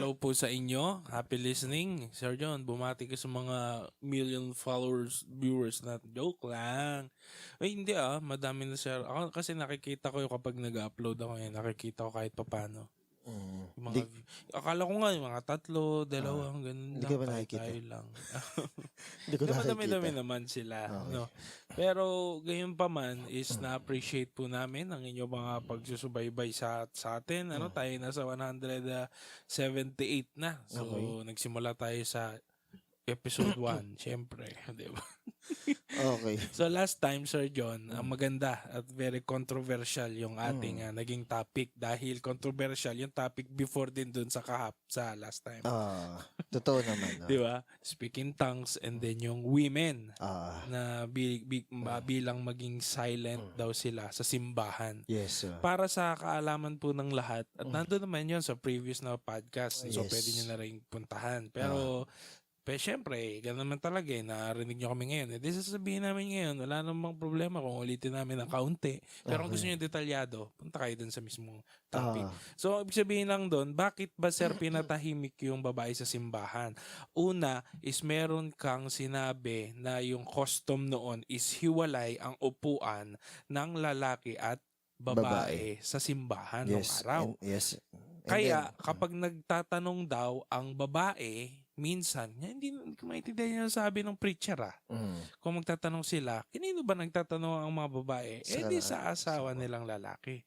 Hello po sa inyo. Happy listening. Sir John, bumati ka sa mga million followers, viewers na. Joke lang. Ay, hindi madami na sir. Ako kasi nakikita ko yung kapag nag-upload ako yan, nakikita ko kahit papano. Yung mga, akala ko nga yung mga 3, 2, ganun Hindi lang. ka ba Tayo nakikita? lang. Hindi ko nakikita. Dami-dami naman sila. Okay. No? Pero gayon pa man is na-appreciate po namin ang inyong mga pagsusubaybay sa atin. Tayo nasa 178 na. So Okay. nagsimula tayo sa episode 1, syempre, 'di ba? Okay. So last time, Sir John, ang maganda at very controversial yung ating naging topic dahil controversial yung topic before din dun sa sa last time. Totoo naman. 'Di ba? Speaking tongues and then yung women na bilang maging silent daw sila sa simbahan. Yes. Para sa kaalaman po ng lahat, at nandun naman yun sa previous na podcast, so Yes. pwede nyo na rin puntahan. Pero syempre, ganun naman talaga narinig nyo kami ngayon. Di sasabihin namin ngayon, wala namang problema kung ulitin namin ng kaunti. Pero kung gusto nyo detalyado, punta kayo dun sa mismong topic. So, ibig sabihin lang dun, bakit ba sir pinatahimik yung babae sa simbahan? Una is meron kang sinabi na yung custom noon is hiwalay ang upuan ng lalaki at babae sa simbahan ng araw. Yes. Kaya kapag nagtatanong daw ang babae, minsan, hindi ko maintindihan yung sabi ng preacher Kung magtatanong sila, kanino ba nagtatanong ang mga babae? Di sa asawa nilang lalaki.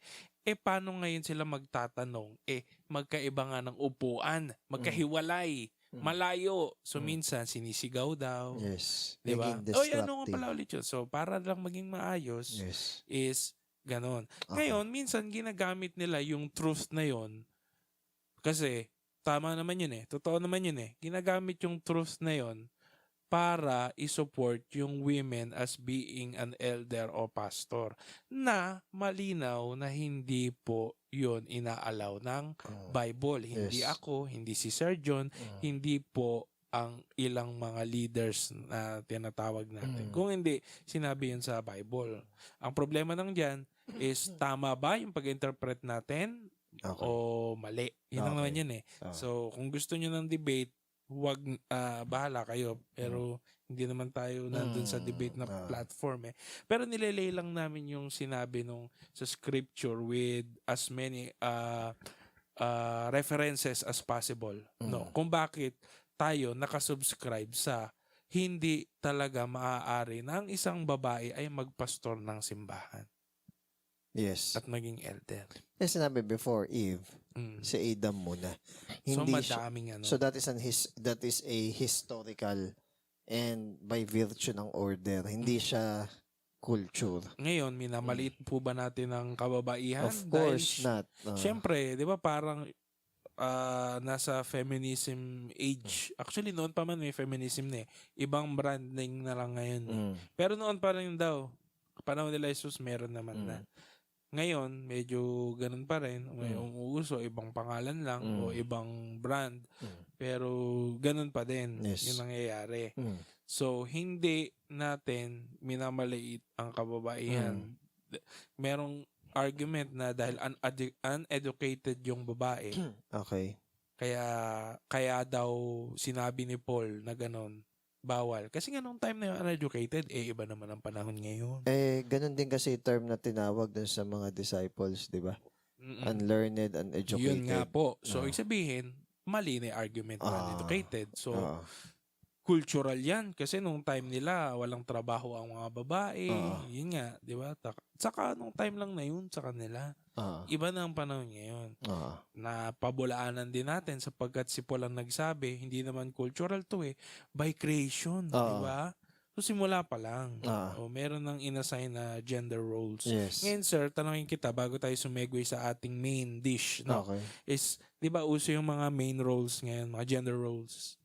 Paano ngayon sila magtatanong? Magkaiba nga ng upuan, magkahiwalay, malayo. So minsan, sinisigaw daw. Yes. Diba? Ano nga pala ulit yun? So para lang maging maayos, Yes. is ganon. Ngayon, minsan ginagamit nila yung truth na yon kasi tama naman yun totoo naman yun ginagamit yung truth na yon para i-support yung women as being an elder o pastor na malinaw na hindi po yun inaalaw ng Bible. Hindi ako, hindi si Sir John, hindi po ang ilang mga leaders na tinatawag natin. Kung hindi, sinabi yun sa Bible. Ang problema nang dyan is tama ba yung pag-interpret natin o mali? Yun lang naman yun So, kung gusto nyo ng debate, huwag bahala kayo. Pero hindi naman tayo nandun sa debate na platform Pero nilelay lang namin yung sinabi nung sa scripture with as many references as possible. No, kung bakit tayo nakasubscribe sa hindi talaga maaari na ang isang babae ay magpastor ng simbahan. Yes. At maging elder. Sinabi before Eve, si Adam muna. Hindi madaming So that is a historical and by virtue ng order. Hindi siya culture. Ngayon, minamaliit po ba natin ang kababaihan? Of course not. Siyempre, di ba parang nasa feminism age. Actually, noon pa man may feminism Ibang branding na lang ngayon. Pero noon pa rin daw, panahon nila Jesus, meron naman na. Ngayon, medyo ganun pa rin. May umuuso, ibang pangalan lang o ibang brand. Pero ganun pa din yung nangyayari. So, hindi natin minamaliit ang kababaihan. Merong argument na dahil uneducated yung babae. Okay. Kaya daw sinabi ni Paul na ganun. Bawal. Kasi nga nung time na yun, uneducated, iba naman ang panahon ngayon. Ganun din kasi term na tinawag dun sa mga disciples, di ba? Unlearned, uneducated. Yun nga po. So, ibig sabihin, mali na yung argument na uneducated. So, cultural yan. Kasi nung time nila, walang trabaho ang mga babae. Yun nga, di ba? Saka nung time lang na yun sa kanila. Iba na ang panahon ngayon. Na pabulaanan din natin sapagkat si Paul ang nagsabi, hindi naman cultural to by creation. Di ba? So, simula pa lang. Meron nang inassign na gender roles. Yes. Ngayon, sir, tanongin kita bago tayo sumegway sa ating main dish. No? Okay. Is, di ba uso yung mga main roles ngayon, mga gender roles?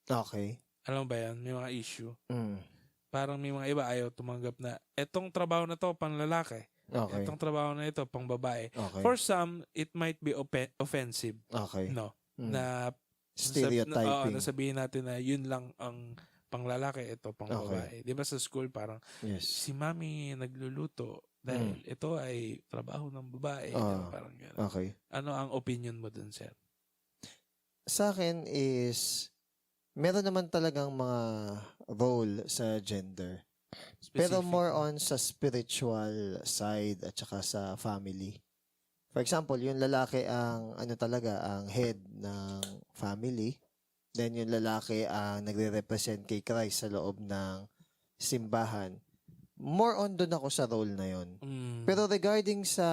Okay. Alam ba yan? May mga issue. Parang may mga iba ayaw tumanggap na etong trabaho na to pang lalaki. Okay. Etong trabaho na ito pang babae. Okay. For some, it might be offensive. Okay. No? Na stereotyping. nasabihin natin na yun lang ang pang lalaki, ito pang babae. Di ba sa school parang si mami nagluluto dahil ito ay trabaho ng babae. Parang gano'n. Okay. Ano ang opinion mo dun, sir? Sa akin is, meron naman talagang mga role sa gender. Pero Specific. more on sa spiritual side at saka sa family. For example, yung lalaki ang ano talaga ang head ng family. Then yung lalaki ang nagre-represent kay Christ sa loob ng simbahan. More on doon ako sa role na yon. Mm. Pero regarding sa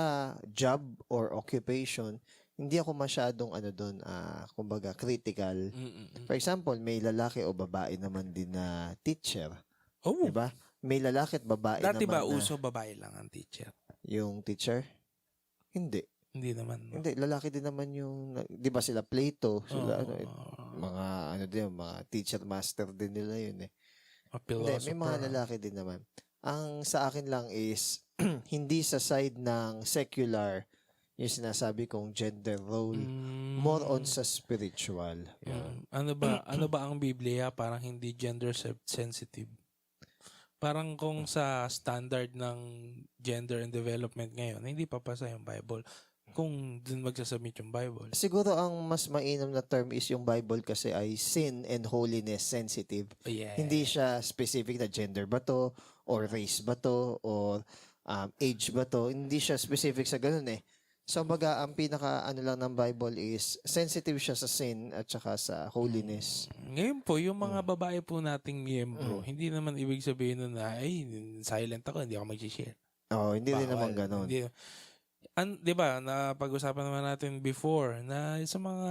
job or occupation, hindi ako masyadong ano doon, kumbaga critical. Mm-mm. For example, may lalaki o babae naman din na teacher, Oh, 'di ba? May lalaki at babae dati ba naman na uso babae lang ang teacher? yung teacher. Hindi. Hindi naman. No? Hindi, lalaki din naman yung 'di ba sila Plato, sila Oo, mga ano din, mga teacher master din nila yun eh. a Hindi, may mga philosopher. lalaki din naman. Ang sa akin lang is hindi sa side ng secular yung sinasabi kong gender role, more on sa spiritual. Yun. Ano ba ang Biblia parang hindi gender sensitive? Parang kung sa standard ng gender and development ngayon, hindi papasa yung Bible. Kung dun magsasubmit yung Bible. Siguro ang mas mainam na term is yung Bible kasi ay sin and holiness sensitive. Yeah. Hindi siya specific na gender ba to, or race ba to, or age ba to. Hindi siya specific sa ganun eh. So baga, ang pinaka ano lang ng Bible is sensitive siya sa sin at saka sa holiness. Ngayon po, yung mga babae po nating miyembro, hindi naman ibig sabihin nun na, ay, silent ako, hindi ako mag-share. Oh, hindi din naman Bawal. ganun. Hindi. 'Di ba, napag-usapan naman natin before na sa mga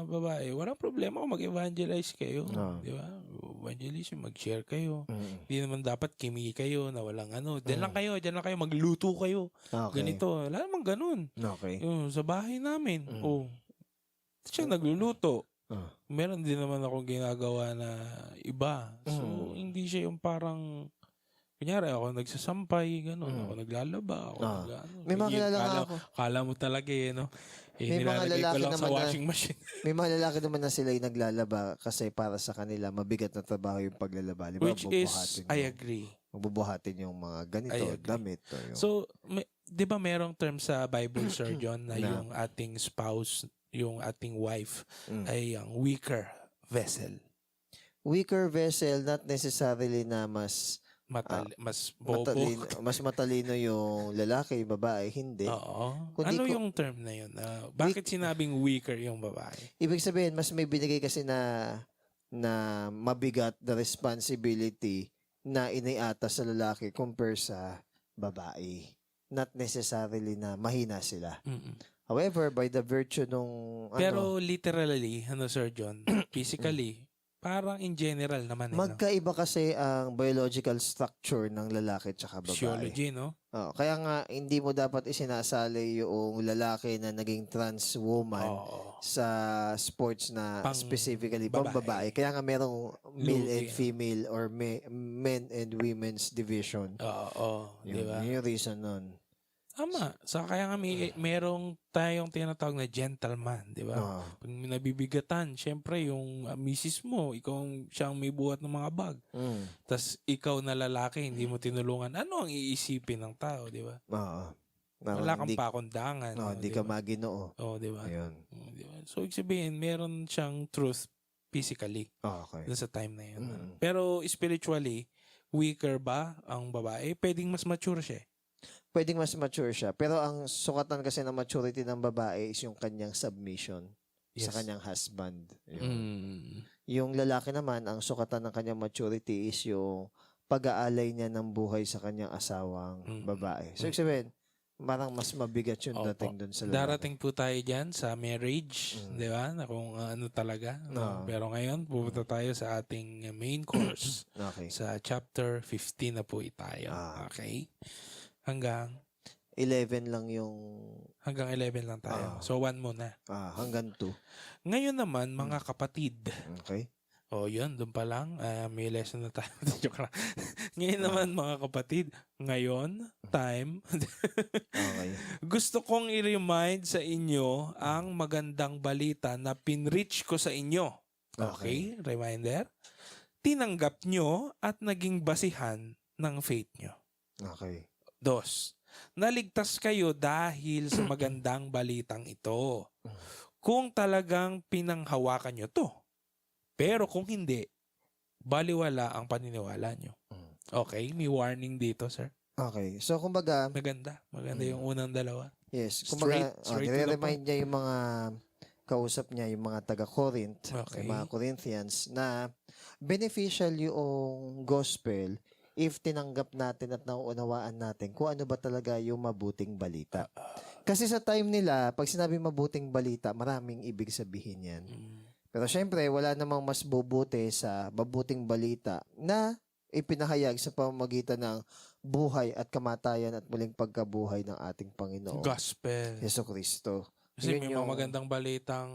babae, walang problema kung mag-evangelize kayo, Oo. 'di ba? Evangelism, mag-share kayo. Mm. Hindi naman dapat kimi kayo na walang ano. Diyan lang kayo, magluto kayo. Okay. Ganito, wala namang ganun. Okay. Yung sa bahay namin, Mm. siya nagluluto. Ah. Meron din naman akong ginagawa na iba. So, hindi siya yung parang kunyari ako nagsasampay, gano'n. Ako naglalaba, ako ano. May mga kilala nga ako. Kala mo talaga no? May mga Nilalagay ko lalaki lang sa naman na- washing machine. May mga lalaki naman na sila yung naglalaba kasi para sa kanila mabigat na trabaho yung paglalaba. Di ba? Which is, Bubuhatin I yung- agree. Magbubuhatin yung mga ganito, I agree. damit. O yung, So, di ba merong term sa Bible, Sir John, na Na. yung ating spouse, yung ating wife, Mm. ay ang weaker vessel. weaker vessel, not necessarily na mas Mas bobo. mas matalino yung lalaki, yung babae, hindi. Oo. Kundi Ano ko- yung term na yun? Bakit sinabing weaker yung babae? Ibig sabihin, mas may binigay kasi na mabigat the responsibility na iniata sa lalaki compare sa babae. Not necessarily na mahina sila. Mm-mm. However, by the virtue nung Pero literally, Sir John, physically, parang in general naman. magkaiba kasi ang biological structure ng lalaki at babae. Physiology, no? Kaya nga, hindi mo dapat isinasali yung lalaki na naging trans woman Oo. sa sports na Pang specifically pang babae. babae. Kaya nga merong male and Lugi. female or men and women's division. Oo. Di Yun, ba? yun yung reason nun. Tama. So, kaya nga merong tayong tinatawag na gentleman, di ba? Oo. Pag nabibigatan, syempre yung misis mo, ikaw siyang may buhat ng mga bag. Mm. Tapos ikaw na lalaki, hindi mo tinulungan. Ano ang iisipin ng tao, di ba? Oo. Wala kang Hindi- pakundangan. Hindi di ka ba? maginoo. di ba? Ayun. Di ba? So, ibig sabihin, meron siyang truth physically Okay. doon sa time na yun. Mm. Pero spiritually, weaker ba ang babae? Pwedeng mas mature siya. Pwedeng mas mature siya. Pero ang sukatan kasi ng maturity ng babae is yung kanyang submission sa Yes. kanyang husband. Yun. Mm. Yung lalaki naman, ang sukatan ng kanyang maturity is yung pag-aalay niya ng buhay sa kanyang asawang babae. So, ibig sabihin, parang mas mabigat yung Opo. dating dun sa lalaki. Darating po tayo dyan sa marriage, di ba? Na kung ano talaga. Oo. Pero ngayon, pupunta tayo sa ating main course. Okay. Sa chapter 15 na po tayo. Okay? Hanggang 11 lang yung 11 lang tayo. So, 1 muna. hanggang 2. Ngayon naman, mga kapatid. Okay. O yun, doon pa lang. May lesson na tayo. Joke lang. Ngayon naman, mga kapatid. Ngayon, time. Okay. Gusto kong i-remind sa inyo ang magandang balita na pinreach ko sa inyo. Okay? Reminder. Tinanggap nyo at naging basihan ng faith nyo. Okay. 2. Naligtas kayo dahil sa magandang balitang ito. kung talagang pinanghawakan nyo to. Pero kung hindi, baliwala ang paniniwala nyo. Okay, may warning dito, sir. Okay. So, kumbaga, Maganda yung unang dalawa. yes, Straight kumbaga, to the nire-remind niya yung mga kausap niya, yung mga taga-Corinth, Okay. yung mga Corinthians, na beneficial yung gospel if tinanggap natin at nauunawaan natin kung ano ba talaga yung mabuting balita. Kasi sa time nila, pag sinabi mabuting balita, maraming ibig sabihin yan. Pero syempre, wala namang mas bubuti sa mabuting balita na ipinahayag sa pamamagitan ng buhay at kamatayan at muling pagkabuhay ng ating Panginoon, Gospel. Yeso Kristo. Kasi Yun may mga magandang balitang,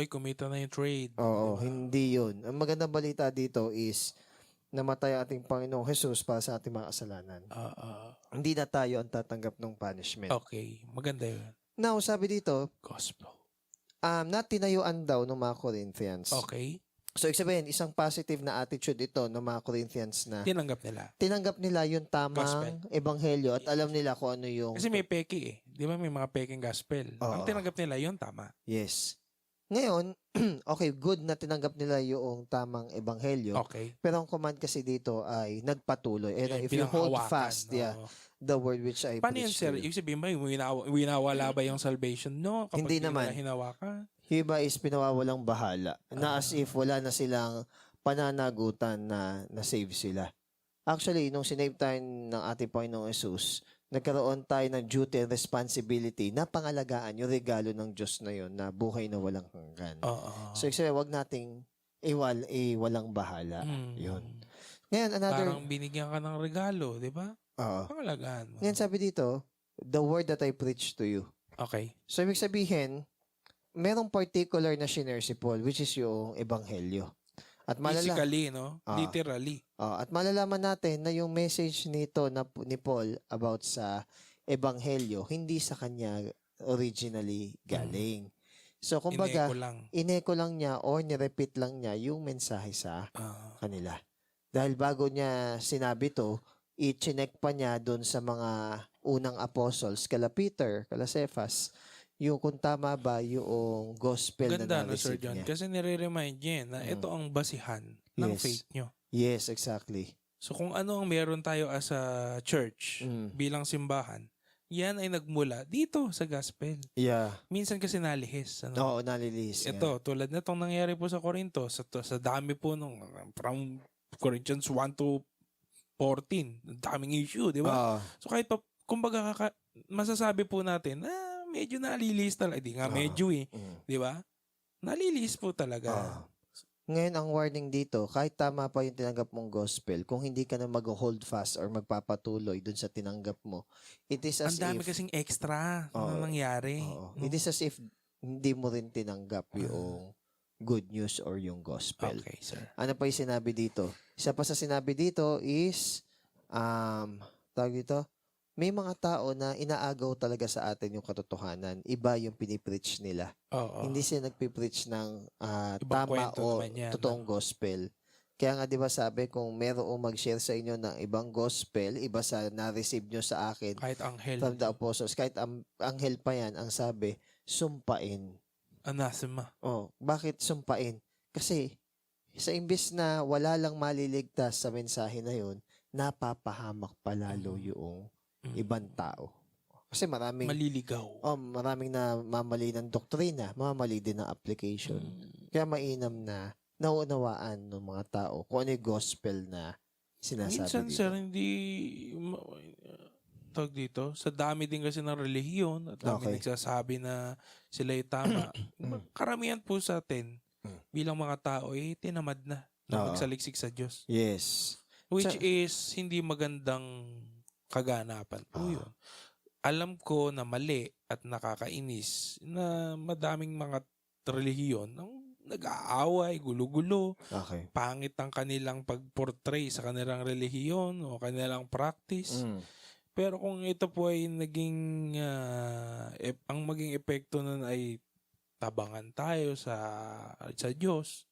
kumita na yung trade. Oo, Diba? hindi yun. Ang magandang balita dito is namatay ang ating Panginoong Jesus para sa ating mga kasalanan. Hindi na tayo ang tatanggap ng punishment. Okay, maganda yun. Now, sabi dito, Gospel. na tinayuan daw ng mga Corinthians. Okay, So, ibig sabihin, isang positive na attitude ito ng mga Corinthians na tinanggap nila yung tamang Gospel. ebanghelyo at alam nila kung ano yung... Kasi may peki eh. Di ba may mga peking gospel? Oo. Ang tinanggap nila yun, tama. Yes. Ngayon, okay, good na tinanggap nila yung tamang ebanghelyo. Okay. Pero ang command kasi dito ay nagpatuloy. And if you hold fast, the word which I Paano yun, preach sir? to you. Ibig sabihin ba, winawala ba yung salvation? No, kapag Hindi naman. nila hinawakan. Yung iba is pinawawalang bahala. Na as if wala na silang pananagutan na na-save sila. Actually, nung sinave tayo ng ating Panginoong Jesus, nagkaroon tayo ng duty and responsibility na pangalagaan yung regalo ng Diyos na yun na buhay na walang hanggan. So, kasi wag nating walang bahala. Yun. Ngayon, Parang binigyan ka ng regalo, di ba? Pangalagaan mo. Ngayon, sabi dito, the word that I preach to you. Okay. So, ibig sabihin, merong particular na shinare si Paul, which is yung ebanghelyo. At Physically, no? Literally. At malalaman natin na yung message nito ni Paul about sa ebanghelyo, hindi sa kanya originally galing. So, kumbaga, ineko lang niya or nirepeat lang niya yung mensahe sa kanila. Dahil bago niya sinabi to, i-chinek pa niya doon sa mga unang apostles, kala Peter, kala Cephas, yung kung tama ba yung gospel Ganda na Sir na-receive John, niya. kasi nire-remind niya na ito ang basihan ng faith nyo. Yes, exactly. So kung ano ang meron tayo as a church bilang simbahan, yan ay nagmula dito sa gospel. Yeah. Minsan kasi nalihis. Oo, nalilihis. Ito, tulad na itong nangyari po sa Corinto, sa dami po nung from Corinthians 1 to 14, daming issue, di ba? So kahit pa, kumbaga masasabi po natin, medyo nalilihis talaga. Di nga medyo di ba? Nalilihis po talaga. Ngayon, ang warning dito, kahit tama pa yung tinanggap mong gospel, kung hindi ka na mag-hold fast or magpapatuloy dun sa tinanggap mo, it is as if... Ang dami kasing extra na nangyari. No? It is as if hindi mo rin tinanggap yung good news or yung gospel. Okay, sir. Ano pa yung sinabi dito? Isa pa sa sinabi dito is, tawag dito, may mga tao na inaagaw talaga sa atin yung katotohanan. Iba yung pinipreach nila. Hindi sila nagpipreach ng tama o totoong gospel. Kaya nga, di ba sabi, kung merong mag-share sa inyo ng ibang gospel, iba sa na-receive nyo sa akin, kahit anghel from the apostles, kahit anghel pa yan, ang sabi, sumpain. Anathema. Bakit sumpain? Kasi, sa imbis na wala lang maliligtas sa mensahe na yun, napapahamak palalo yung ibang tao. Kasi maraming maliligaw. Maraming na mamali ng doktrina, mamali din ng application. Kaya mainam na nauunawaan ng mga tao kung ano yung gospel na sinasabi minsan, dito. sir, hindi tawag dito, sa dami din kasi ng relihiyon at dami nagsasabi na sila yung tama. Karamihan po sa atin bilang mga tao tinamad na magsaliksik sa Diyos. Yes. Which is hindi magandang kaganapan po yun. Alam ko na mali at nakakainis na madaming mga relihiyon ang nag-aaway, gulo-gulo, pangit ang kanilang pag-portray sa kanilang relihiyon o kanilang practice. Pero kung ito po ay naging, ang maging epekto nun ay tabangan tayo sa Diyos,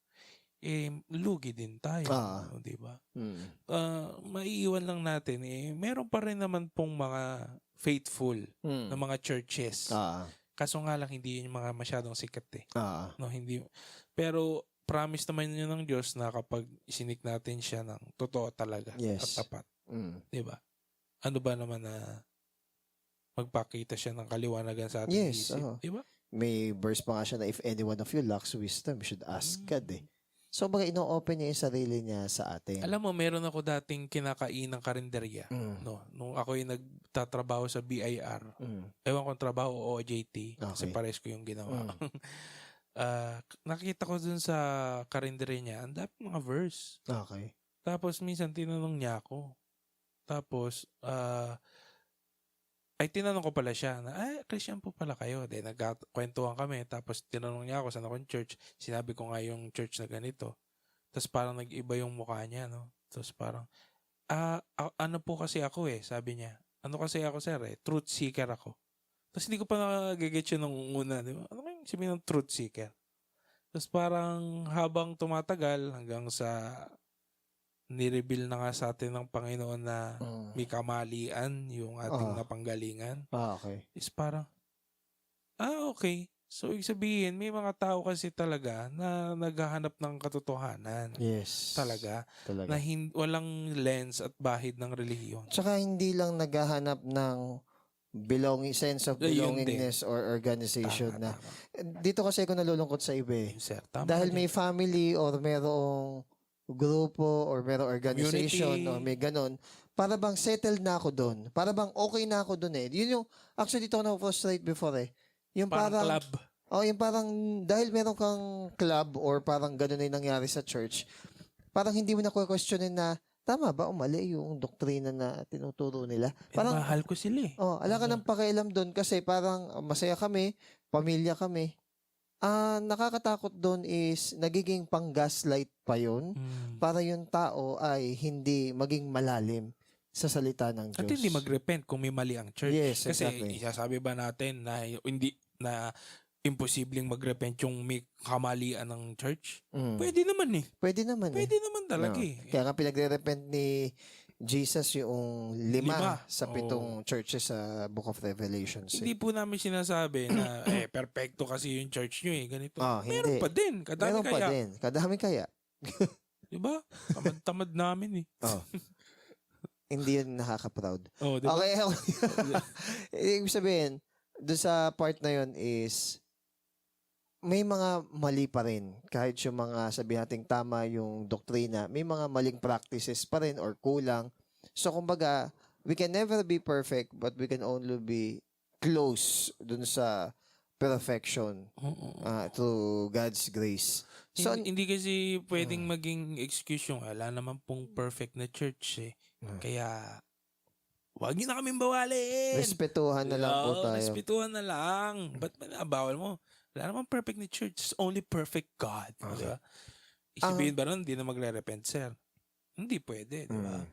lugi din tayo, di ba? Maiiwan lang natin, meron pa rin naman pong mga faithful na mga churches Kaso nga lang, hindi yun yung mga masyadong sikat eh. Ah, No, hindi. Pero, promise naman yun ng Diyos na kapag isinik natin siya ng totoo talaga at yes. tapat. Mm. Di ba? Ano ba naman na magpakita siya ng kaliwanagan sa ating Yes, isip? oo. Di ba? May verse pa nga siya na if any one of you lacks wisdom, you should ask God eh. So, baga ino-open niya yung sarili niya sa atin. Alam mo, meron ako dating kinakainang karinderya. No, nung ako yung nagtatrabaho sa BIR. Ewan kong trabaho o OJT. Kasi Okay. pares ko yung ginawa. Nakita ko dun sa karinderya niya, ang dami mga verse. Okay. Tapos minsan tinanong niya ako. Tapos, ay tinanong ko pala siya na, Christian po pala kayo. Then nagkakwentuhan kami. Tapos tinanong niya ako saan akong church. Sinabi ko nga yung church na ganito. Tapos parang nag-iba yung mukha niya, no? Tapos parang, ano po kasi ako eh, sabi niya. Ano kasi ako, sir eh? Truth seeker ako. Tapos hindi ko pa nag-get yun nung una, di ba? Ano kayong sabihin ng truth seeker? Tapos parang habang tumatagal hanggang sa nireveal na nga sa atin ng Panginoon na may kamalian yung ating napanggalingan. Okay. Is parang, okay. So, ibig sabihin, may mga tao kasi talaga na naghahanap ng katotohanan. Yes. Talaga. Talaga. Na walang lens at bahid ng relihiyon. Tsaka hindi lang naghahanap ng sense of Ayun belongingness or organization Tama, na. tama. Dito kasi ako nalulungkot sa iba eh. Yun, sir. Tama Dahil ka may dyan. family or merong grupo or merong organization Community. or may ganon, para bang settled na ako doon. Para bang okay na ako doon eh. Yun yung, actually dito ako na-frustrate before eh. Yung Parang club. yung parang, dahil meron kang club or parang ganon na yung nangyari sa church, parang hindi mo na questionin na, tama ba o mali yung doktrina na tinuturo nila? Parang, Mahal ko sila eh. ala ka ng pakialam doon kasi parang masaya kami, pamilya kami. Nakakatakot doon is nagiging pang-gaslight pa yun para yung tao ay hindi maging malalim sa salita ng Diyos. At hindi mag-repent kung may mali ang church. Yes, Kasi exactly. isasabi ba natin na hindi na imposibleng mag-repent yung may kamalian ng church? Pwede naman eh. Pwede naman Pwede naman talaga No. eh. Kaya nga pinagre-repent ni Jesus yung 5 5. sa 7 churches sa Book of Revelations. Hindi po namin sinasabi na perfecto kasi yung church nyo eh. Ganito. hindi. Meron pa din. Kadami Meron pa kaya. din. Kadami kaya. Diba? Tamad-tamad namin eh. Hindi yun nakaka-proud. Diba? Okay. Ibig sabihin, doon sa part na yun is may mga mali pa rin. Kahit yung mga sabi nating tama yung doktrina, may mga maling practices pa rin or kulang. So, kumbaga, we can never be perfect but we can only be close dun sa perfection through God's grace. So, hindi kasi pwedeng maging excuse yung wala naman pong perfect na church eh. Kaya, wag niyo na kaming bawalin. respetuhan na lang po tayo. Respetuhan na lang. Ba't bawal mo? Wala naman perfect na church. It's only perfect God. Okay. Diba? Isibihin ba nun, hindi na magre-repent, sir? Hindi pwede, diba?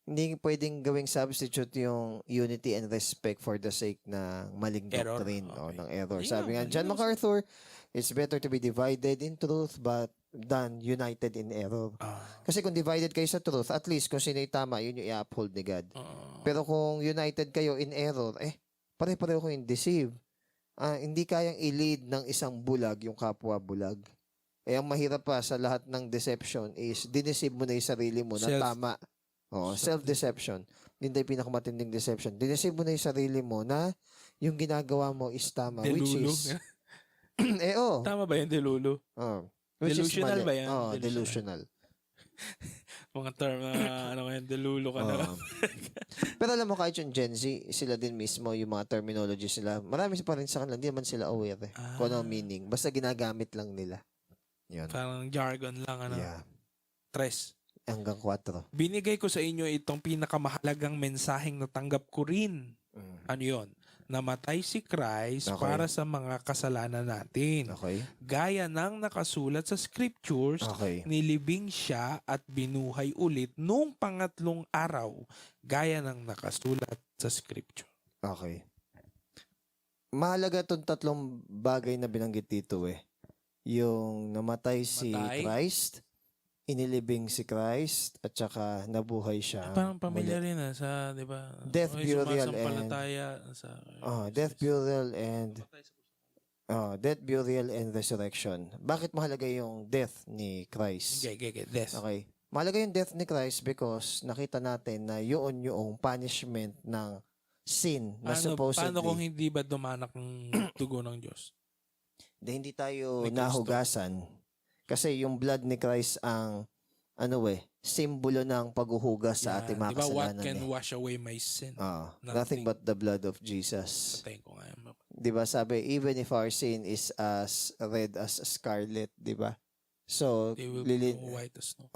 Hindi pwedeng gawing substitute yung unity and respect for the sake ng maling Error. doctrine o Okay. ng error. Ayun, Sabi nga, ayun John lang. MacArthur, it's better to be divided in truth but than united in error. Kasi kung divided kayo sa truth, at least kung sino yung tama, yun yung i-uphold ni God. Pero kung united kayo in error, pare-pareho kayong deceive. Hindi kayang i-lead ng isang bulag yung kapwa bulag. Ang mahirap pa sa lahat ng deception is dineceive mo na yung sarili mo na tama. Self-deception. Yun na yung pinakamatinding deception. Dineceive mo na yung sarili mo na yung ginagawa mo is tama. Which Delulu. is, Tama ba yun, delulu? which is Delusional mali. ba yan? Delusional. Mga term na, delulu ka na. Pero alam mo, kahit yung Gen Z, sila din mismo, yung mga terminologies nila, marami pa rin sa kanila, hindi naman sila aware kung ano ang meaning. Basta ginagamit lang nila. Yun. Parang jargon lang, Yeah. Tres. Hanggang 4. Binigay ko sa inyo itong pinakamahalagang mensaheng natanggap ko rin. Ano yun? Namatay si Christ Okay. para sa mga kasalanan natin. Okay? Gaya ng nakasulat sa scriptures, Okay. nilibing siya at binuhay ulit nung pangatlong araw. Gaya ng nakasulat sa scripture. Okay. Mahalaga itong 3 bagay na binanggit dito Yung namatay si Namatay. Christ, inilibing si Christ, at saka nabuhay siya. Parang muli. pamilya rin sa, di ba? Death, Okay, burial, sumasampalataya sa... Death, burial, and Death, burial, and resurrection. Bakit mahalaga yung death ni Christ? Okay. Death. Okay. Mahalaga yung death ni Christ because nakita natin na yun yung punishment ng sin na supposedly Paano kung hindi ba dumanak ng dugo ng Diyos? hindi tayo Ni Cristo. nahugasan. Kasi yung blood ni Christ ang simbolo ng paghuhugas sa ating mga Diba, what kasalanan. can wash away my sin? Nothing but the blood of Jesus. Patayin ko nga. Di ba sabi, even if our sin is as red as scarlet, di ba? So, They will be white as snow.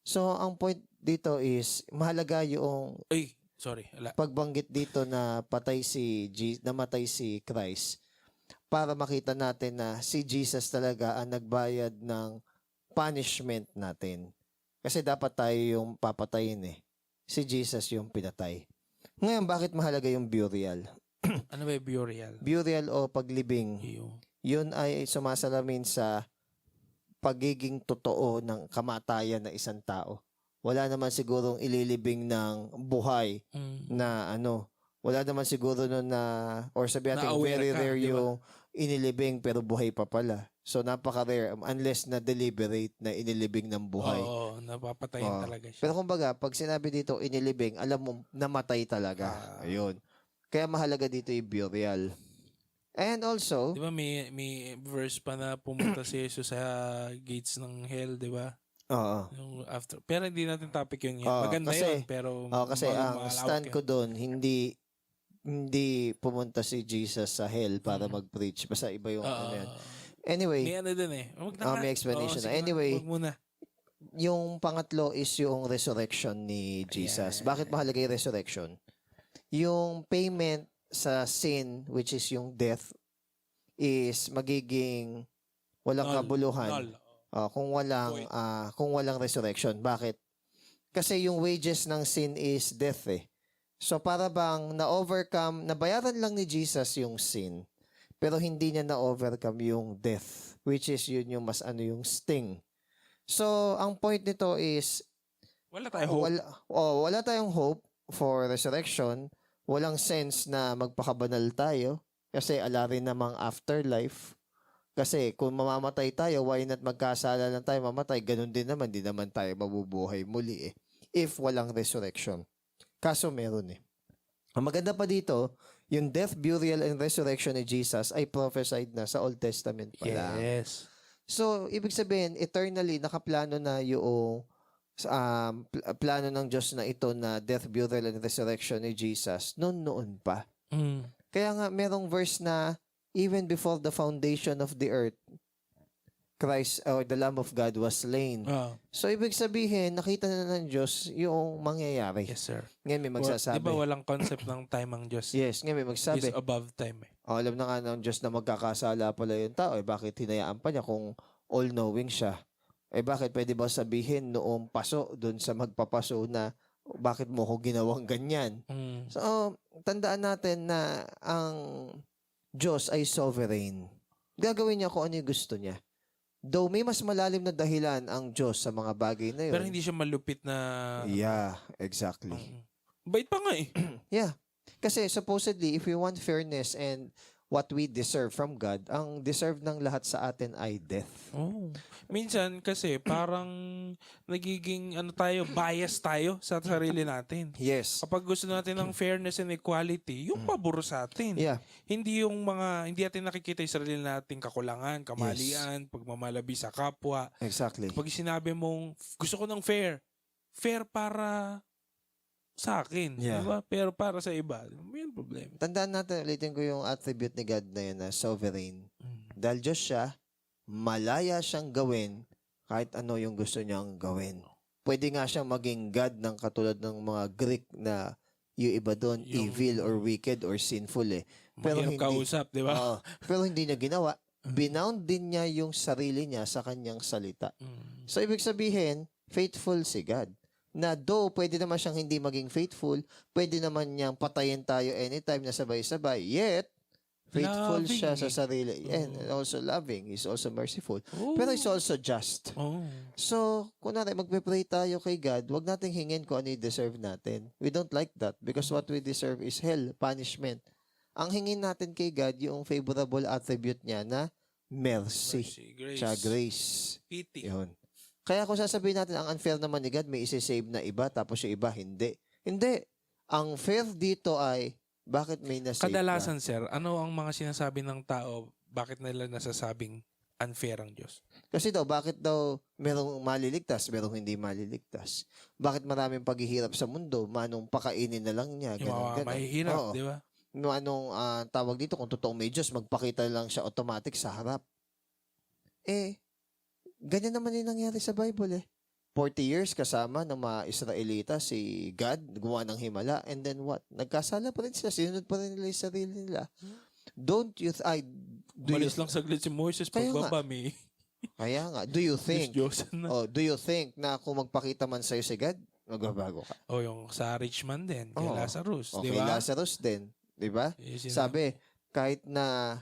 So, ang point dito is, mahalaga yung Ay, sorry. pagbanggit dito na namatay si Christ para makita natin na si Jesus talaga ang nagbayad ng punishment natin. Kasi dapat tayo yung papatayin eh. Si Jesus yung pinatay. Ngayon, bakit mahalaga yung burial? Ano ba yung burial? Burial o paglibing, Yung yun ay sumasalamin sa pagiging totoo ng kamatayan ng isang tao. Wala naman sigurong ililibing ng buhay na wala naman siguro nun na, or sabi natin, Na-aware very ka, rare di ba? yung inilibing pero buhay pa pala. So, napaka-rare unless na deliberate na inilibing ng buhay. Oo, napapatayin talaga siya. Pero kumbaga, pag sinabi dito inilibing, alam mo, namatay talaga. Ayun. Kaya mahalaga dito yung burial. And also, Di ba may verse pa na pumunta si Jesus sa gates ng hell, di ba? Yung after. Pero hindi natin topic yun yan. Maganda kasi, yun, pero kasi ang malawak stand yun. ko doon, hindi pumunta si Jesus sa hell para mag-preach. Basta iba yung yan. Anyway, May ano dun eh. may explanation na. sige Anyway, wag muna. yung pangatlo is yung resurrection ni Jesus. Bakit mahalaga yung resurrection? Yung payment sa sin, which is yung death, is magiging walang kabuluhan. Kung walang resurrection. Bakit? Kasi yung wages ng sin is death eh. So para bang na-overcome, nabayaran lang ni Jesus yung sin, pero hindi niya na-overcome yung death, which is yun yung mas yung sting. So ang point nito is Wala tayong hope. wala tayong hope for resurrection. Walang sense na magpakabanal tayo kasi ala rin namang afterlife. Kasi kung mamamatay tayo, why not magkasala lang tayo mamatay? Ganun din naman, di naman tayo mabubuhay muli eh. If walang resurrection. Kaso meron eh. Ang maganda pa dito, yung death, burial, and resurrection ni Jesus ay prophesied na sa Old Testament pa lang. Yes. So, ibig sabihin, eternally, nakaplano na yung plano ng Diyos na ito na death, burial, and resurrection ni Jesus noon pa. Kaya nga, merong verse na even before the foundation of the earth, Christ or the Lamb of God was slain. So, ibig sabihin, nakita na ng Diyos yung mangyayari. Yes, sir. Ngayon may magsasabi. Di ba walang concept ng time ang Diyos? Yes, ngayon may magsabi. Is above time eh. Alam na nga ng Diyos na magkakasala pala yung tao. Bakit hinayaan pa niya kung all-knowing siya? Bakit pwede ba sabihin noong paso doon sa magpapaso na bakit mo ko ginawang ganyan? So, tandaan natin na ang Diyos ay sovereign. Gagawin niya kung ano yung gusto niya. Though may mas malalim na dahilan ang Diyos sa mga bagay na yun. Pero hindi siya malupit na... Yeah, exactly. Bait pa nga eh. Yeah. Kasi supposedly, if we want fairness and what we deserve from God, ang deserve ng lahat sa atin ay death. Minsan kasi parang nagiging bias tayo sa sarili natin. Yes. Kapag gusto natin ng fairness and equality, yung pabor sa atin. Yeah. Hindi natin nakikita yung sarili nating kakulangan, kamalian, pagmamalabi sa kapwa. Exactly. Pag sinabi mong gusto ko ng fair para sa akin, Yeah. diba? Pero para sa iba, may problema. Tandaan natin, ulitin ko yung attribute ni God na yun na sovereign. Dahil Diyos siya, malaya siyang gawin kahit ano yung gusto niyang gawin. Pwede nga siyang maging God ng katulad ng mga Greek na yung iba doon, evil or wicked or sinful eh. Pero Mahirap kausap, di ba? Pero hindi niya ginawa. Binound din niya yung sarili niya sa kanyang salita. So, ibig sabihin, faithful si God. Na though pwede naman siyang hindi maging faithful, pwede naman niyang patayin tayo anytime na sabay-sabay. Yet, faithful Loving siya sa sarili. And also loving. He's also merciful. Pero he's also just. So, kunwari, magpe-pray tayo kay God, wag nating hingin kung ano yung deserve natin. We don't like that because what we deserve is hell, punishment. ang hingin natin kay God, yung favorable attribute niya na mercy. Grace. Tsaka grace. Pity. Yun. Kaya kung sasabihin natin, ang unfair naman ni God, may isi-save na iba, tapos yung iba, hindi. Hindi. Ang fair dito ay, bakit may nasave ka? Kadalasan, sir, ano ang mga sinasabi ng tao, bakit nila nasasabing unfair ang Diyos? Kasi daw, bakit daw merong maliligtas, merong hindi maliligtas? Bakit maraming paghihirap sa mundo? Manong pakainin na lang niya, Yung mga ganun. mahihirap, Oo. di ba? Anong tawag dito, kung totoong may Diyos, magpakita lang siya automatic sa harap. Ganyan naman yung nangyari sa Bible 40 years kasama ng mga Israelita si God, gumawa ng himala, and then what? Nagkasala pa rin sila, sinunod pa rin nila yung sarili nila. Do you Malis lang saglit si Moses Kaya nga. pagbaba, Kaya nga, do you think Diyos na. do you think na kung magpakita man sa'yo si God, magbabago ka? O yung sa rich man din, kay Oo. Lazarus, O di kay ba? Lazarus din, di ba? Sabi, kahit na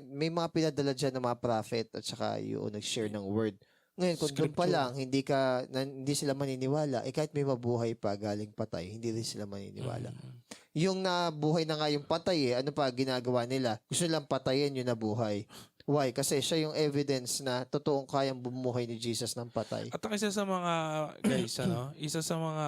may mga pinadala dyan ng mga prophet at saka yung nag-share ng word. Ngayon, kung doon pa Scripture. lang, hindi sila maniniwala, kahit may mabuhay pa galing patay, hindi rin sila maniniwala. Yung nabuhay na nga yung patay ano pa ginagawa nila? Gusto nilang patayin yung nabuhay. Why? Kasi siya yung evidence na totoong kayang bumuhay ni Jesus ng patay. At ang isa sa mga, guys, isa sa mga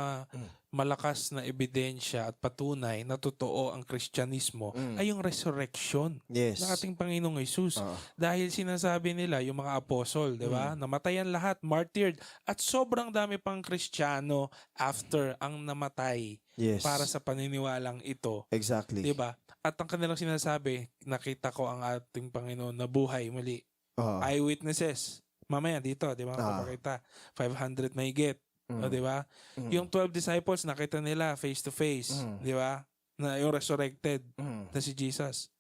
malakas na ebidensya at patunay na totoo ang Kristyanismo ay yung resurrection Yes. ng ating Panginoong Jesus. Oo. Dahil sinasabi nila, yung mga apostol, di ba? Namatayan lahat, martyred. At sobrang dami pang Kristiyano after ang namatay Yes. para sa paniniwalang ito. Exactly. Di ba? At ang kanilang sinasabi, nakita ko ang ating Panginoon na buhay muli. Oo. Eyewitnesses. Mamaya dito, di ba? Papakita. 500 may get. O, di ba? Yung 12 disciples, nakita nila face to face. Di ba? Na yung resurrected na si Jesus.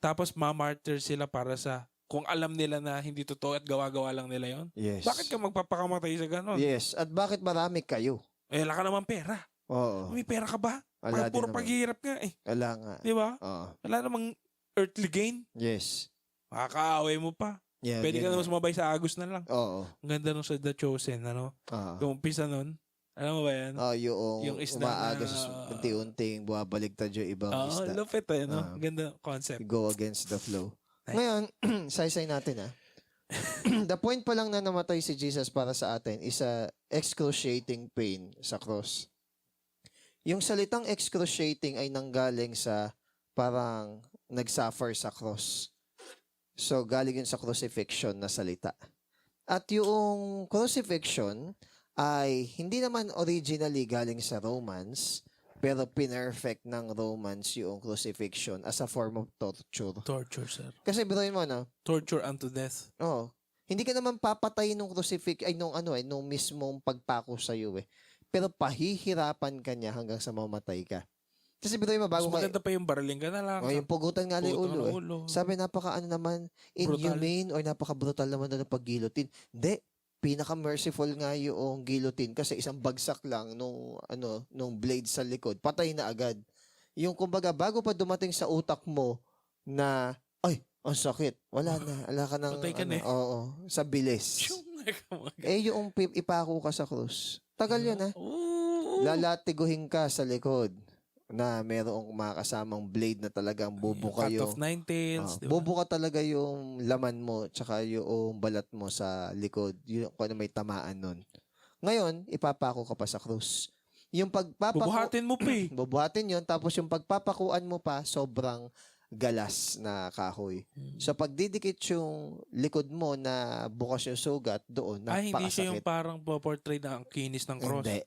Tapos, ma-martyr sila para sa kung alam nila na hindi totoo at gawa-gawa lang nila yon. Yes. Bakit ka magpapakamatay sa ganon? Yes. At bakit marami kayo? Wala ka naman pera. Oo. May pera ka ba? Wala din Puro naman. paghihirap nga eh. Wala nga. Di ba? Oo. Wala namang earthly gain. Yes. Makakaaway mo pa. Yeah, Pwede ka ganyan. naman sumabay sa Agos na lang. Oo. Ang ganda nung sa The Chosen, ano? Oo. Yung umpisa nun. Alam mo ba yan? Yung isda umaaga na, sa unti-unting buwabaligtad yung ibang isda. Lupit no? Ganda concept. Go against the flow. Nice. Ngayon, saysay natin The point pa lang na namatay si Jesus para sa atin is a excruciating pain sa cross. Yung salitang excruciating ay nanggaling sa parang nagsuffer sa cross. So, galing yun sa crucifixion na salita. At yung crucifixion ay hindi naman originally galing sa Romans, pero pinerfect ng Romans yung crucifixion as a form of torture. Torture, sir. Kasi biruin mo, Torture unto death. Oo. Hindi ka naman papatay nung nung mismong pagpako sa iyo Pero pahihirapan ka niya hanggang sa mamatay ka. Kasi biruin mo, bago Mas maganda pa yung baraling ka na lang. yung pugutan nga yung Pugutan ulo ng ulo. Sabi, inhumane or napaka-brutal naman na pag-guillotine. Hindi. Pinaka-merciful nga yung guillotine kasi isang bagsak lang nung blade sa likod. Patay na agad. Yung kumbaga, bago pa dumating sa utak mo na, ay, ang sakit. Wala na. Wala ka ng, Patay ka na eh. Oo. Sa bilis. Yung ipako ka sa krus. Tagal yun, Lalatiguhin ka sa likod na merong mga kasamang blade na talagang bubuka Cut yung off 9 tails. diba? bubuka talaga yung laman mo tsaka yung balat mo sa likod. Yung kung ano may tamaan nun. Ngayon, ipapako ka pa sa krus. Yung Bubuhatin mo pa eh. bubuhatin yun. Tapos yung pagpapakuan mo pa, sobrang galas na kahoy. So pagdidikit yung likod mo na bukas yung sugat, doon, Ay, hindi siya yung napakasakit. parang portray na ang kinis ng cross. Hindi.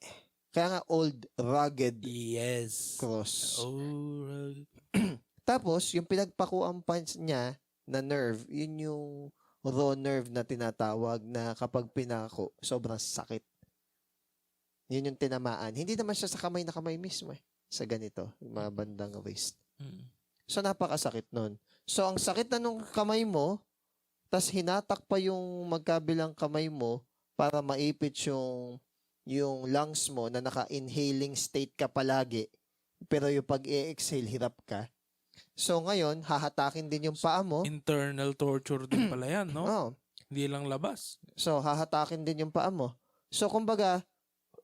Kaya nga old, rugged Yes. cross. Oh, Tapos, yung pinagpakuan pa niya na nerve, yun yung raw nerve na tinatawag na kapag pinako, sobrang sakit. Yun yung tinamaan. Hindi naman siya sa kamay na kamay mismo sa ganito, yung mga bandang wrist. So, napakasakit nun. So, ang sakit na nung kamay mo, tas hinatak pa yung magkabilang kamay mo para maipit yung lungs mo na naka-inhaling state ka palagi. Pero yung pag-i-exhale, hirap ka. So, ngayon, hahatakin din yung paa mo. internal torture din pala yan, no? Oh. Hindi lang labas. So, hahatakin din yung paa mo. So, kumbaga,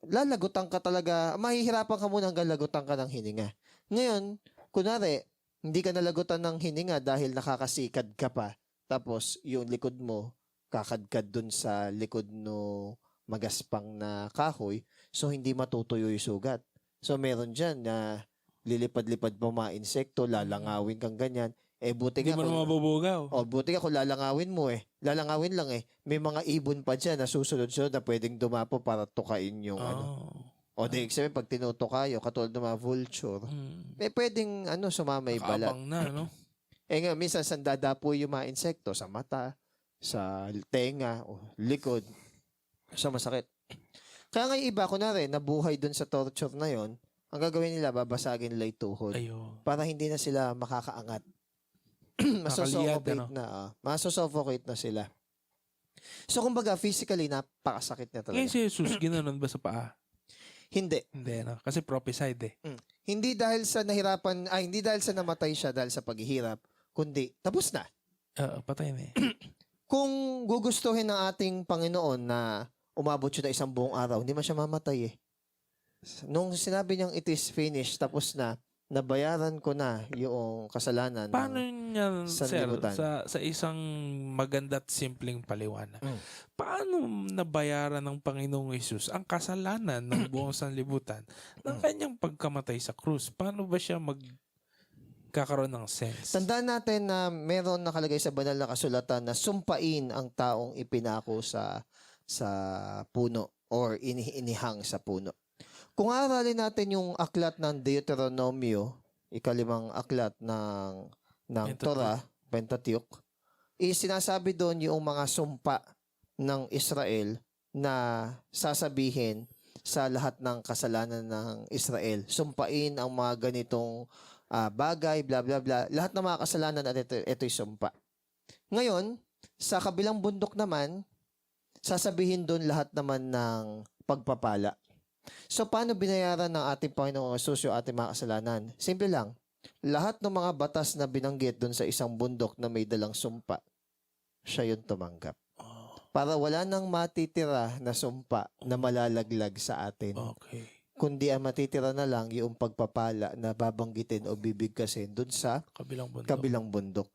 lalagutan ka talaga, mahihirapan ka muna hanggang lagutan ka ng hininga. Ngayon, kunwari, Hindi ka nalagutan ng hininga dahil nakakasikad ka pa. Tapos, yung likod mo, kakadkad dun sa likod no magaspang na kahoy. So, hindi matutuyo yung sugat. So, meron dyan na lilipad-lipad pa mga insekto, lalangawin kang ganyan. Buti Hindi nga mo na kung, mabubugaw. buti nga kung lalangawin mo Lalangawin lang May mga ibon pa dyan na susunod-sunod na pwedeng dumapo para tukain yung ano. Oh. O di sabihin, pag tinutukayo, katulad ng mga vulture, Mm. pwedeng sumama yung balat. Nakaabang na, no? Nga, minsan sandadapo yung mga insekto sa mata, sa tenga, o likod, sa masakit. Kaya nga yung iba, kunwari, nabuhay dun sa torture na yon, ang gagawin nila, babasagin nila yung tuhod Ayun. para hindi na sila makakaangat. Nakaliyad, Masosuffocate na. Masosuffocate na sila. So, kumbaga, physically, napakasakit na Ngayon talaga. si Jesus, ginanon ba sa paa? Hindi. Hindi, no? Kasi prophesied eh. Hindi dahil sa nahirapan, hindi dahil sa namatay siya dahil sa paghihirap, kundi tapos na. Patay na eh. Kung gugustuhin ng ating Panginoon na umabot siya na isang buong araw, hindi man siya mamatay eh. Nung sinabi niyang it is finished, tapos na, nabayaran ko na yung kasalanan Paano ng niya, sir, sanlibutan. sa isang maganda at simpleng paliwanag, Mm. paano nabayaran ng Panginoong Hesus ang kasalanan ng buong sanlibutan ng kanyang pagkamatay sa krus? Paano ba siya magkakaroon ng sense? Tandaan natin na meron nakalagay sa banal na kasulatan na sumpain ang taong ipinako sa puno or inihang sa puno. Kung aralin natin yung aklat ng Deuteronomio, ikalimang aklat ng Pentateuch. Torah, Pentateuch, sinasabi doon yung mga sumpa ng Israel na sasabihin sa lahat ng kasalanan ng Israel. Sumpain ang mga ganitong bagay, bla bla bla. Lahat ng mga kasalanan at ito'y sumpa. Ngayon, sa kabilang bundok naman, sasabihin doon lahat naman ng pagpapala. So, paano binayaran ng ating Panginoong Hesus yung ating mga kasalanan? Simple lang. Lahat ng mga batas na binanggit doon sa isang bundok na may dalang sumpa, siya yung tumanggap. Para wala nang matitira na sumpa na malalaglag sa atin. Okay. Kundi ang matitira na lang yung pagpapala na babanggitin o bibigkasin doon sa kabilang bundok.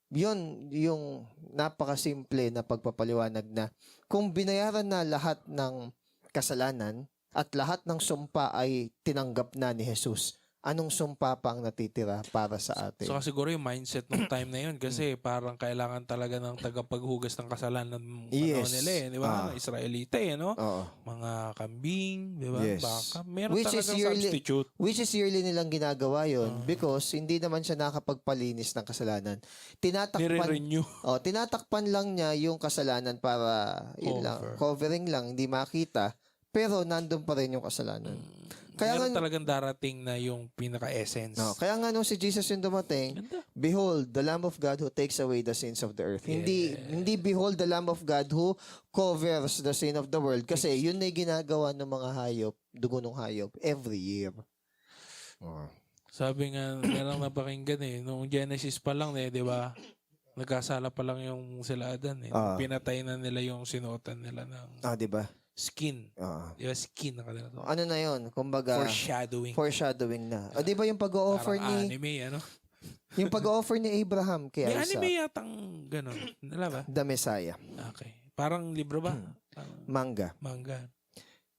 Yun yung napakasimple na pagpapaliwanag na kung binayaran na lahat ng kasalanan at lahat ng sumpa ay tinanggap na ni Jesus, anong sumpa pa ang natitira para sa atin? So siguro yung mindset ng time na yun kasi parang kailangan talaga ng tagapaghugas ng kasalanan ng panahon nila eh, di ba? Israelita eh, no? Oo. Mga kambing, di ba? Yes. Baka meron Which is talagang yearly- substitute. Which is yearly nilang ginagawa yon because hindi naman siya nakapagpalinis ng kasalanan. Nire-renew. Tinatakpan lang niya yung kasalanan para yun lang, covering lang, hindi makita, pero nandun pa rin yung kasalanan. Kaya Meron nga, talagang darating na yung pinaka-essence. kaya nga nung si Jesus yung dumating, Ganda. behold, the Lamb of God who takes away the sins of the earth. Hindi behold the Lamb of God who covers the sin of the world kasi yun na yung ginagawa ng mga hayop, dugo ng hayop, every year. Sabi nga, meron napakinggan eh. Noong Genesis pa lang eh, di ba? Nagkasala pa lang yung sila Adan eh. Pinatay na nila yung sinuotan nila ng Di ba? skin. Di ba skin nakalala to? Ano na yun? Kumbaga, foreshadowing na. Di ba yung pag-o-offer Parang ni anime, ano? yung pag-o-offer ni Abraham kay May Isaac, anime yatang gano'n. Nala ba? the Messiah, Okay. Parang libro ba? manga. Manga.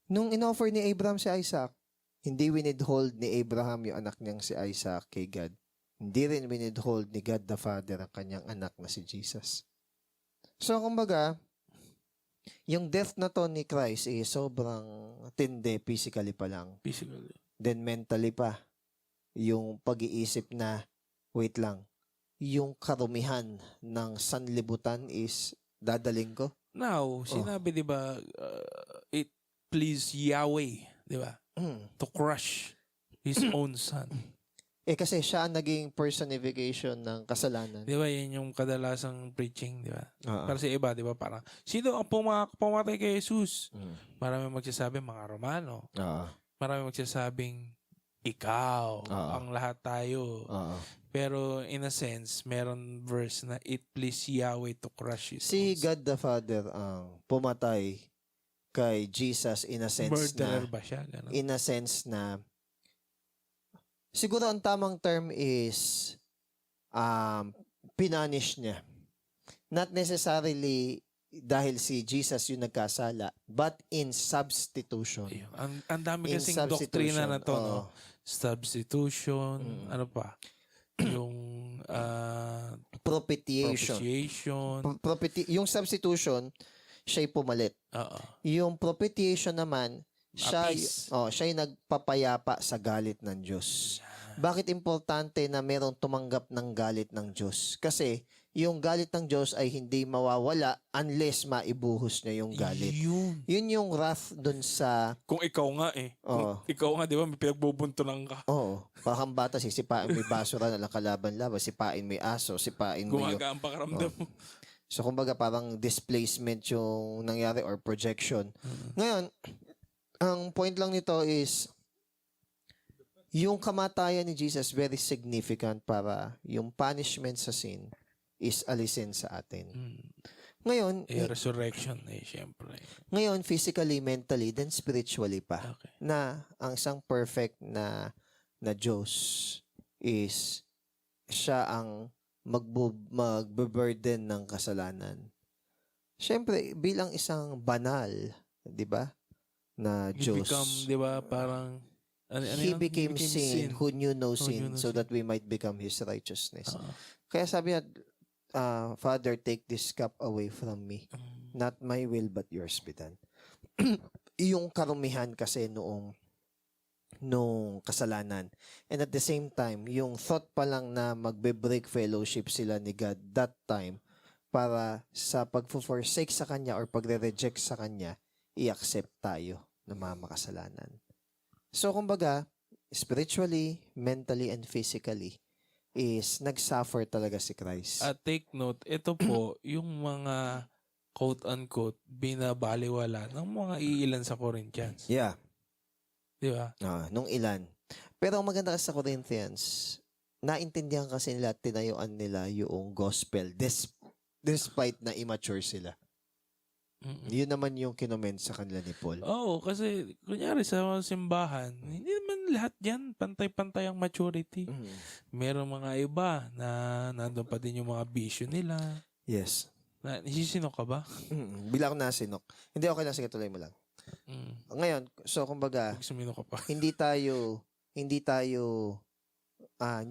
Nung in-offer ni Abraham si Isaac, hindi winidhold ni Abraham yung anak niyang si Isaac kay God. Hindi rin winidhold ni God the Father ang kanyang anak na si Jesus. So, kumbaga, yung death na to ni Christ sobrang tindi physically pa lang. Physically. Then mentally pa. Yung pag-iisip na, wait lang, yung karumihan ng sanlibutan is dadaling ko. Now, sinabi di ba, it please Yahweh, di ba? To crush His own son. Kasi siya ang naging personification ng kasalanan. Di ba, yan yung kadalasang preaching, di ba? Oo. Para sa iba, di ba, parang, sino ang pumatay kay Jesus? Marami magsasabi, mga Romano. Marami magsasabing, ikaw, ang lahat tayo. Pero in a sense, meron verse na, it please Yahweh to crush His Si own son. God the Father ang pumatay kay Jesus in a sense Murderer na, ba siya? Ganun. siguro ang tamang term is pinunish niya. Not necessarily dahil si Jesus yung nagkasala, but in substitution. Ayun. Ang dami In kasing doktrina na to, substitution, no? Substitution, Mm. ano pa? Yung Propitiation. propitiation. Yung substitution, siya'y pumalit. Oo. Yung propitiation naman, Appease. siya yung nagpapayapa sa galit ng Diyos. Bakit importante na merong tumanggap ng galit ng Diyos? Kasi yung galit ng Diyos ay hindi mawawala unless maibuhos niya yung galit. Yun. Yun yung wrath dun sa... Kung ikaw nga Oo. Kung ikaw nga, di ba, may pinagbubuntunan ka. Oo. Parang bata, sipain mo yung basura na lang kalaban-laban, sipain mo yung aso, sipain mo yung... Gumaga ang pakaramdam mo. So, kumbaga, parang displacement yung nangyari or projection. Ngayon, ang point lang nito is, yung kamatayan ni Jesus very significant para yung punishment sa sin is alisin sa atin. Ngayon, Resurrection syempre. ngayon, physically, mentally, then spiritually pa, Okay. na ang isang perfect na Diyos is siya ang magbe-burden ng kasalanan. Siyempre, bilang isang banal, di ba, na He Diyos, become, di ba, parang He became sin, who knew no Who sin, knew no so sin. that we might become His righteousness. Oo. Kaya sabi niya, Father, take this cup away from me. Not my will, but yours be done. Yung karumihan kasi nung kasalanan. And at the same time, yung thought pa lang na magbe-break fellowship sila ni God that time para sa pag-forsake sa Kanya or pagre-reject sa Kanya, i-accept tayo ng mga makasalanan. So, kumbaga, spiritually, mentally, and physically, is nag-suffer talaga si Christ. At take note, ito po, yung mga quote-unquote, binabaliwala ng mga iilan sa Corinthians. Yeah. Di ba? Nung ilan. Pero ang maganda kasi sa Corinthians, naintindihan kasi nila, tinayuan nila yung gospel despite na immature sila. Yun naman yung kinoment sa kanila ni Paul. Oo, kasi kunyari sa mga simbahan, hindi naman lahat yan pantay-pantay ang maturity. Merong mga iba na nandun pa din yung mga bisyo nila. Yes. Nisisinok ka ba? Bilang ako nasinok. Hindi, okay lang. Sige, tuloy mo lang. Ngayon, so kumbaga, Pag suminok ka pa. hindi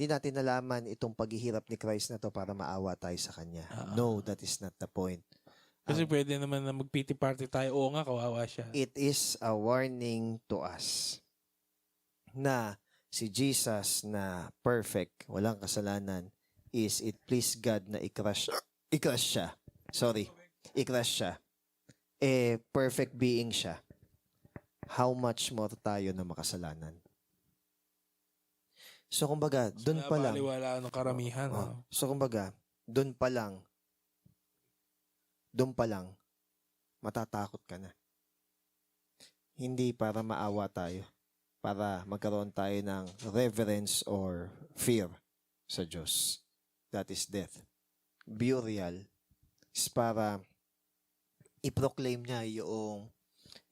natin nalaman itong paghihirap ni Christ na to para maawa tayo sa Kanya. No, that is not the point. Kasi pwede naman na mag-pity party tayo. Oo nga, kawawa siya. It is a warning to us na si Jesus na perfect, walang kasalanan, is it please God na i-crush siya. Sorry, i-crush siya. Perfect being siya. How much more tayo na makasalanan? So, kumbaga, doon pa lang. Baliwala ng karamihan. So, kumbaga, doon pa lang, matatakot ka na. Hindi para maawa tayo, para magkaroon tayo ng reverence or fear sa Diyos. That is death. Burial is para i-proclaim niya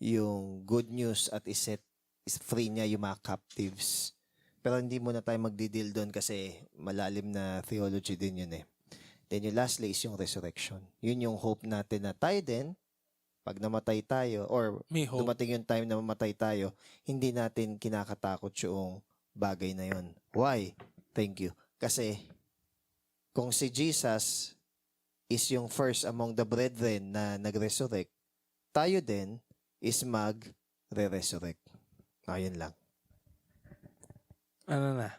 yung good news at is free niya yung mga captives. Pero hindi muna tayo magdidil doon kasi malalim na theology din yun eh. Then yung lastly is yung resurrection. Yun yung hope natin na tayo din, pag namatay tayo, or dumating yung time na mamatay tayo, hindi natin kinakatakot yung bagay na yun. Why? Thank you. Kasi, kung si Jesus is yung first among the brethren na nag-resurrect, tayo din is mag-re-resurrect. Ayun lang. Ano na?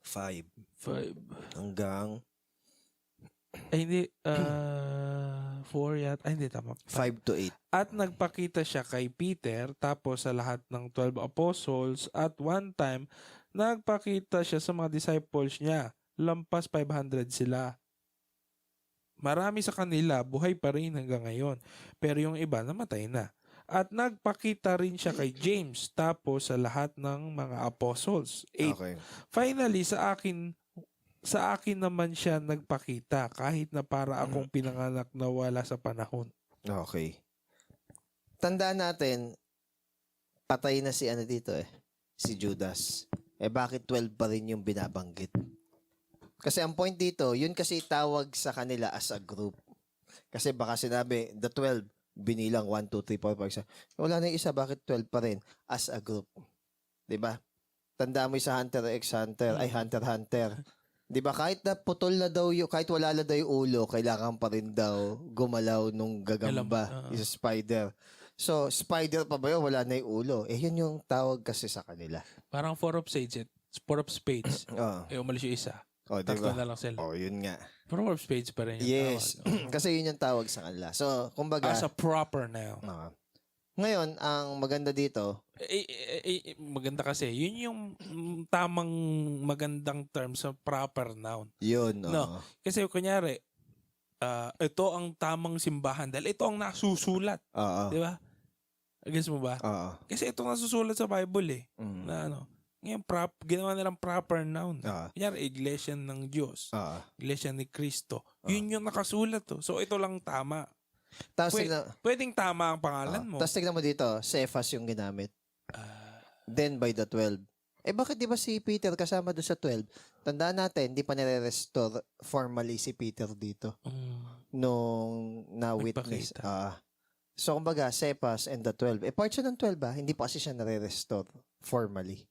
5. Hanggang hindi 4 yata. Hindi, tama. 5 to 8. At nagpakita siya kay Peter, tapos sa lahat ng 12 apostles, at one time, nagpakita siya sa mga disciples niya. Lampas 500 sila. Marami sa kanila, buhay pa rin hanggang ngayon. Pero yung iba, namatay na. At nagpakita rin siya kay James, tapos sa lahat ng mga apostles. 8. Okay. Finally, sa akin naman siya nagpakita, kahit na para akong pinanganak na wala sa panahon. Okay. Tandaan natin, patay na si ano dito si Judas. bakit 12 pa rin yung binabanggit? Kasi ang point dito, yun kasi tawag sa kanila as a group. Kasi baka sinabi, the 12, binilang 1, 2, 3, 4, 5, 6. Wala na yung isa, bakit 12 pa rin? As a group. 'Di ba? Tanda mo sa Hunter x Hunter, ay Hunter x Hunter. 'Di ba? Kahit na putol na daw yung, kahit wala na daw yung ulo, kailangan pa rin daw gumalaw nung gagamba, is spider. So, spider pa ba yun? Wala na yung ulo. Yun yung tawag kasi sa kanila. Parang 4 of spades. Oo. Umalis yung isa. Oh, Tatlo diba? na lang sila. Yun nga. 4 of spades pa rin yung Yes. tawag. Kasi yun yung tawag sa kanila. So, kumbaga, As a proper noun. ngayon, ang maganda dito, Maganda kasi. Yun yung tamang magandang term sa proper noun. yun. No. Kasi kunyari, ito ang tamang simbahan dahil ito ang nasusulat. Oo. Di ba? Guess mo ba? Oo. Kasi ito ang nasusulat sa Bible Na ano. Ngayon, ginawa nilang proper noun. Kunyari, iglesia ng Diyos. Iglesia ni Cristo. Yun yung nakasulat to. So, ito lang tama. Tapos Pwedeng tama ang pangalan mo. Tapos tignan mo dito, Cephas yung ginamit. Then by the 12. Bakit di ba si Peter kasama doon sa 12? Tandaan natin, hindi pa nire-restore formally si Peter dito. Nung na-witness. So, kumbaga, Cephas and the 12. Part siya ng 12 ba? Hindi pa kasi siya nare-restore formally.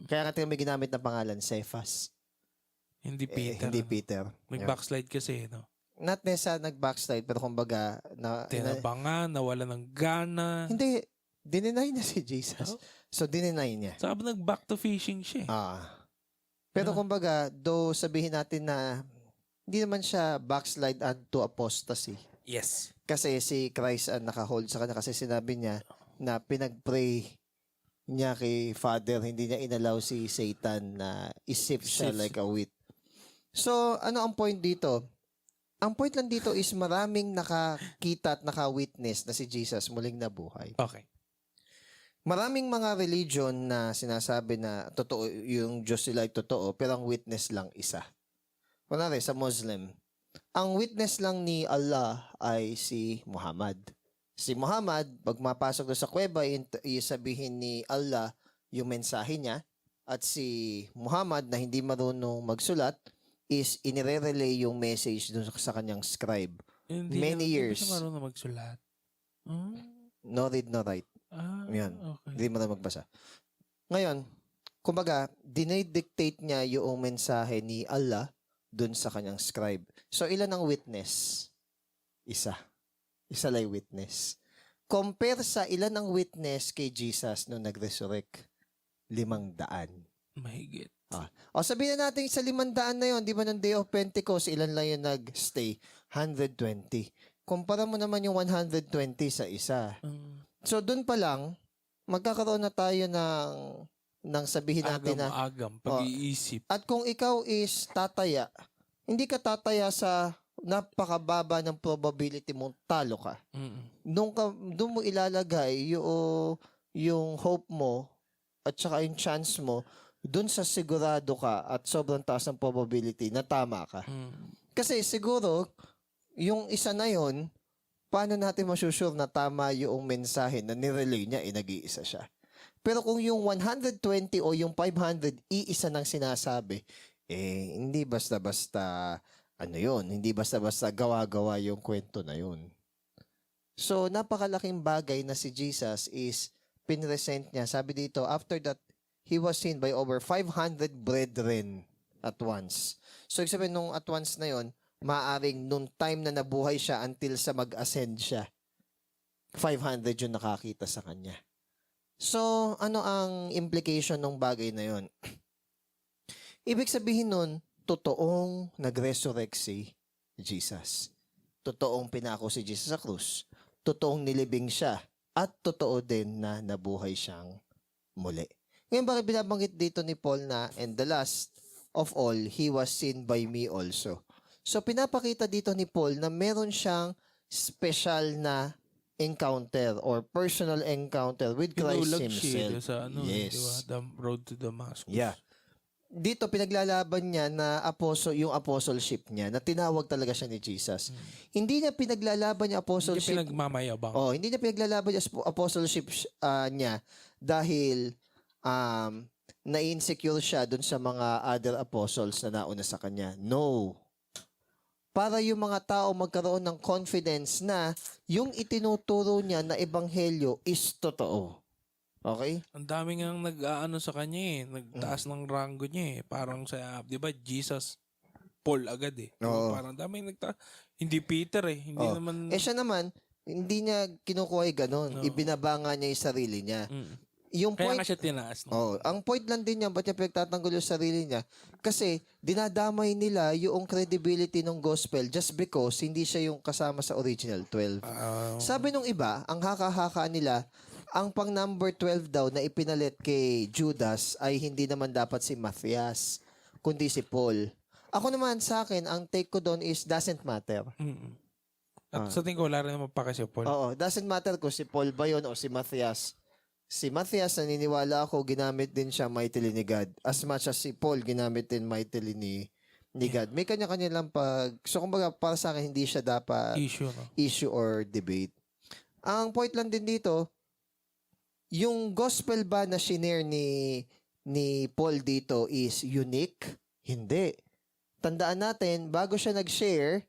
Kaya nga may ginamit na pangalan, Cephas. Hindi Peter. Hindi Peter. Nag-backslide kasi, no? Not necessarily nag-backslide, pero kumbaga, tinabangan, nawala ng gana. Hindi, dininay na si Jesus. So, dininay niya. Sabi nag-back to fishing siya. Pero kumbaga, though sabihin natin na hindi naman siya backslide unto apostasy. Yes. Kasi si Christ ang naka-hold sa kanya kasi sinabi niya na pinag-pray niya kay Father, hindi niya inalaw si Satan na isift siya like a wheat. So, ano ang point dito? Ang point lang dito is maraming nakakita at naka-witness na si Jesus muling nabuhay. Okay. Maraming mga religion na sinasabi na totoo yung Diyos nila ay totoo, pero ang witness lang isa. Kunwari, sa Muslim, ang witness lang ni Allah ay si Muhammad. Si Muhammad, pag mapasok doon sa kuweba, isabihin ni Allah yung mensahe niya, at si Muhammad na hindi marunong magsulat, is inire-relay yung message doon sa kanyang scribe. Many years. Hindi siya marunong magsulat. No read, no write. Yan. Okay. Hindi mo na magbasa. Ngayon, kumbaga, dinidictate niya yung mensahe ni Allah doon sa kanyang scribe. So, ilan ang witness? Isa. Isa lang witness. Compare sa ilan ang witness kay Jesus nung nag-resurrect? 500. Mahigit. O sabihin na natin sa 500 na yon, di ba ng Day of Pentecost, ilan lang yung nag-stay? 120. Kumpara mo naman yung 120 sa isa. So, dun pa lang, magkakaroon na tayo ng sabihin natin na agam, pag-iisip. At kung ikaw is tataya, hindi ka tataya sa napakababa ng probability mong talo ka. Doon mo ilalagay yung hope mo at saka yung chance mo doon sa sigurado ka at sobrang taas ng probability na tama ka. Kasi siguro, yung isa na yon, paano natin masusure na tama yung mensahe na nirelay niya, nag-iisa siya. Pero kung yung 120 o yung 500, iisa nang sinasabi, hindi basta-basta, hindi basta-basta gawa-gawa yung kwento na yun. So, napakalaking bagay na si Jesus is pinresent niya. Sabi dito, after that, he was seen by over 500 brethren at once. So, ibig sabihin nung at once na yon, maaring nung time na nabuhay siya until sa mag-ascend siya, 500 yung nakakita sa kanya. So, ano ang implication ng bagay na yon? Ibig sabihin nun, totoong nag-resurrect si Jesus. Totoong pinako si Jesus sa krus. Totoong nilibing siya. At totoo din na nabuhay siyang muli. Ngayon, bakit binabanggit dito ni Paul na, and the last of all, he was seen by me also. So, pinapakita dito ni Paul na meron siyang special na encounter or personal encounter with Christ himself. Sa yes. Diba? The road to Damascus. Yeah. Dito, pinaglalaban niya na yung apostleship niya, na tinawag talaga siya ni Jesus. Hindi niya pinaglalaban yung apostleship. Hindi pinagmamayabang. Hindi niya pinaglalaban yung apostleship niya dahil na-insecure siya dun sa mga other apostles na nauna sa kanya. No. Para yung mga tao magkaroon ng confidence na yung itinuturo niya na ebanghelyo is totoo. Okay? Ang dami ngang nag-aano sa kanya nagtaas ng ranggo niya Parang sa, di ba, Jesus, Paul agad Oo. Parang daming hindi Peter hindi Oh. naman, Siya naman, hindi niya kinukuha yung ganun. Oo. Ibinabanga niya yung sarili niya. Mm. Yung Kaya point, nga siya tinaas. No? oh, ang point lang din niya, ba't niya pinagtatanggol yung sarili niya? Kasi, dinadamay nila yung credibility ng gospel just because hindi siya yung kasama sa original 12. Sabi nung iba, ang haka-haka nila, ang pang number 12 daw na ipinalit kay Judas ay hindi naman dapat si Matthias, kundi si Paul. Ako naman sa akin, ang take ko doon is doesn't matter. Mm-mm. At sa tingin ko, wala rin naman pa kasi Paul. Oo, doesn't matter kung si Paul ba yun o si Matthias. Si Matthias, naniniwala ako, ginamit din siya mightily ni God. As much as si Paul, ginamit din mightily ni God. May kanya-kanya lang So, kumbaga, para sa akin, hindi siya dapat Issue, no? issue or debate. Ang point lang din dito, yung gospel ba na shinare ni Paul dito is unique? Hindi. Tandaan natin, bago siya nag-share,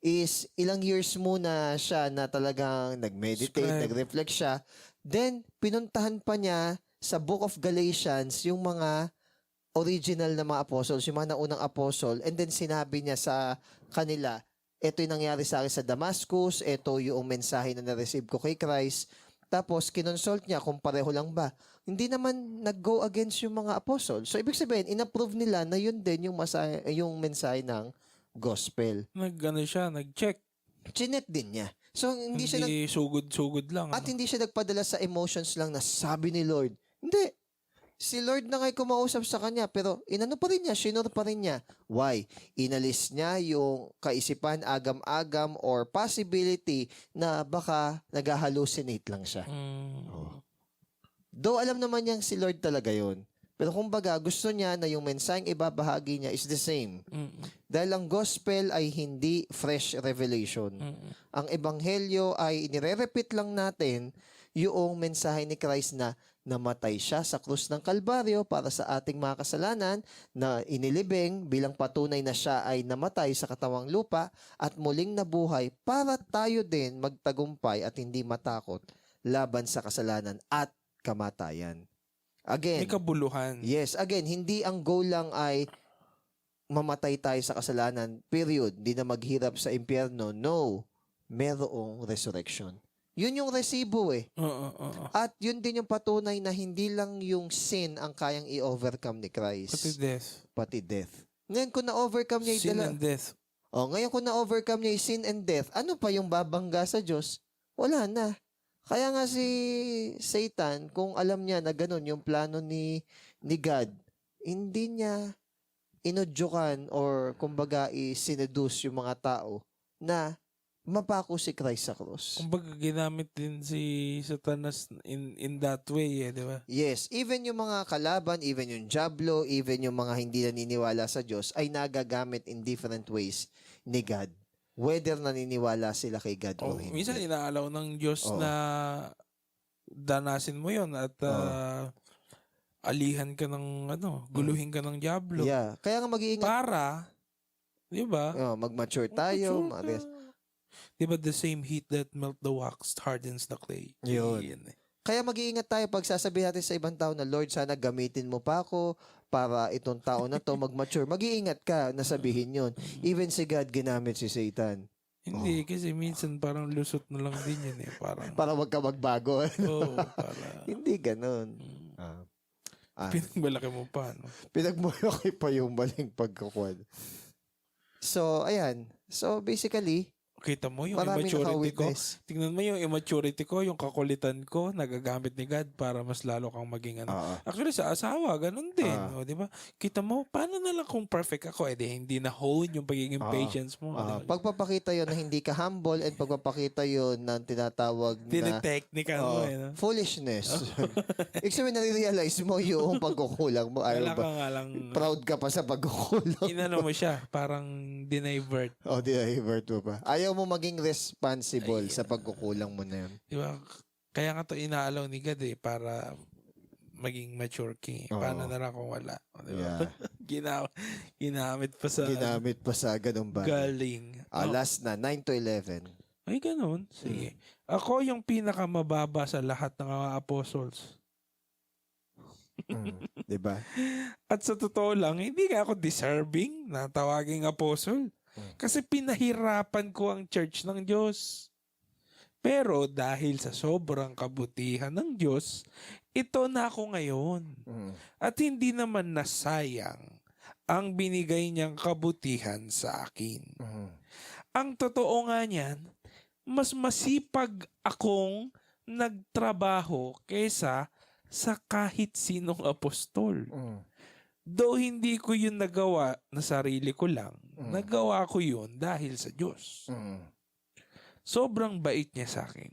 is ilang years muna siya na talagang nag-meditate, Scribe. nag-reflect siya. Then, pinuntahan pa niya sa Book of Galatians yung mga original na mga apostles, yung mga naunang apostle, and then sinabi niya sa kanila, ito yung nangyari sa akin sa Damascus, ito yung mensahe na na-receive ko kay Christ. Tapos, kinonsult niya kung pareho lang ba. Hindi naman nag-go against yung mga apostles. So, ibig sabihin, inapprove nila na yun din yung mensahe ng gospel. Nag-check. Chinek din niya. So, hindi siya sugod-sugod lang. At hindi siya nagpadala sa emotions lang na sabi ni Lord. Hindi. Si Lord na ngay kumausap sa kanya, pero inano pa rin niya, shinur pa rin niya. Why? Inalis niya yung kaisipan, agam-agam, or possibility na baka nag-hallucinate lang siya. Though alam naman niyang si Lord talaga yon. Pero kumbaga, gusto niya na yung mensaheng ibabahagi niya is the same. Dahil ang gospel ay hindi fresh revelation. Ang ebanghelyo ay inire-repeat lang natin yung mensahe ni Christ na namatay siya sa krus ng Kalbaryo para sa ating mga kasalanan, na inilibing bilang patunay na siya ay namatay sa katawang lupa at muling nabuhay para tayo din magtagumpay at hindi matakot laban sa kasalanan at kamatayan. Again, May kabuluhan. yes, again, hindi ang goal lang ay mamatay tayo sa kasalanan, period. Hindi na maghirap sa impyerno. No. Merong resurrection. Yun yung resibo Oo. At yun din yung patunay na hindi lang yung sin ang kayang i-overcome ni Christ. Pati death. Pati death. Ngayon kung na-overcome niya Sin and death. ngayon kung na-overcome niya yung sin and death, ano pa yung babangga sa Diyos? Wala na. Kaya nga si Satan, kung alam niya na ganun yung plano ni God, hindi niya inudyukan or kumbaga isineduce yung mga tao na mapako si Christ sa krus. Kumbaga ginamit din si Satanas in that way di ba? Yes, even yung mga kalaban, even yung Diablo, even yung mga hindi naniniwala sa Diyos ay nagagamit in different ways ni God. Whether naniniwala sila kay God o hindi. Minsan inaalaw ng Diyos Oo. na danasin mo yon at alihan ka ng guluhin ka ng Diablo. Yeah, kaya nga mag-iingat. Para, di ba? Mag-mature tayo. Mature ka. Di ba the same heat that melt the wax hardens the clay? Yun. Yan Kaya mag-iingat tayo pag sasabihin natin sa ibang tao na, Lord, sana gamitin mo pa ako para itong tao na to mag-mature. Mag-iingat ka na sabihin yun. Even si God ginamit si Satan. Hindi, kasi minsan parang lusot na lang din yun Parang, Para wag ka magbago. para Hindi ganun. pinagmalaki mo pa, no? Pinagmulaki pa yung maling pagkukuhan. So, ayan. So, basically, Kita mo yung marami immaturity ko. naka-witness. Tingnan mo yung immaturity ko, yung kakulitan ko, nagagamit ni God para mas lalo kang maging Oo. Actually, sa asawa, ganun din. Di ba? Kita mo, paano na lang kung perfect ako? Hindi na hold yung pagiging patience mo. di ba? Pagpapakita yon na hindi ka humble and pagpapakita yon na tinatawag na Tinitechnical mo no? foolishness. Ibig sabihin, nare-realize mo yung pagkukulang mo. Wala Ayaw ka ba? nga lang, Proud ka pa sa pagkukulang. inano mo siya, parang dinivert. Di-divert mo pa. Ayaw mo maging responsible sa pagkukulang mo na yun. Di ba? Kaya nga to inaalaw ni God para maging mature king. Oo. Paano na lang kung wala? Di ba? Yeah. Ginamit pa sa Ginamit pa sa ganung bagay. galing. Last na, 9 to 11. Ay, ganun. Sige. Ako yung pinakamababa sa lahat ng mga apostles. Diba? At sa totoo lang, hindi nga ako deserving na tawaging apostle. Kasi pinahirapan ko ang church ng Diyos. Pero dahil sa sobrang kabutihan ng Diyos, ito na ako ngayon. At hindi naman nasayang ang binigay niyang kabutihan sa akin. Ang totoo nga niyan, mas masipag akong nagtrabaho kaysa sa kahit sinong apostol. Though hindi ko yun nagawa na sarili ko lang, nagawa ko yun dahil sa Diyos. Sobrang bait niya sa akin.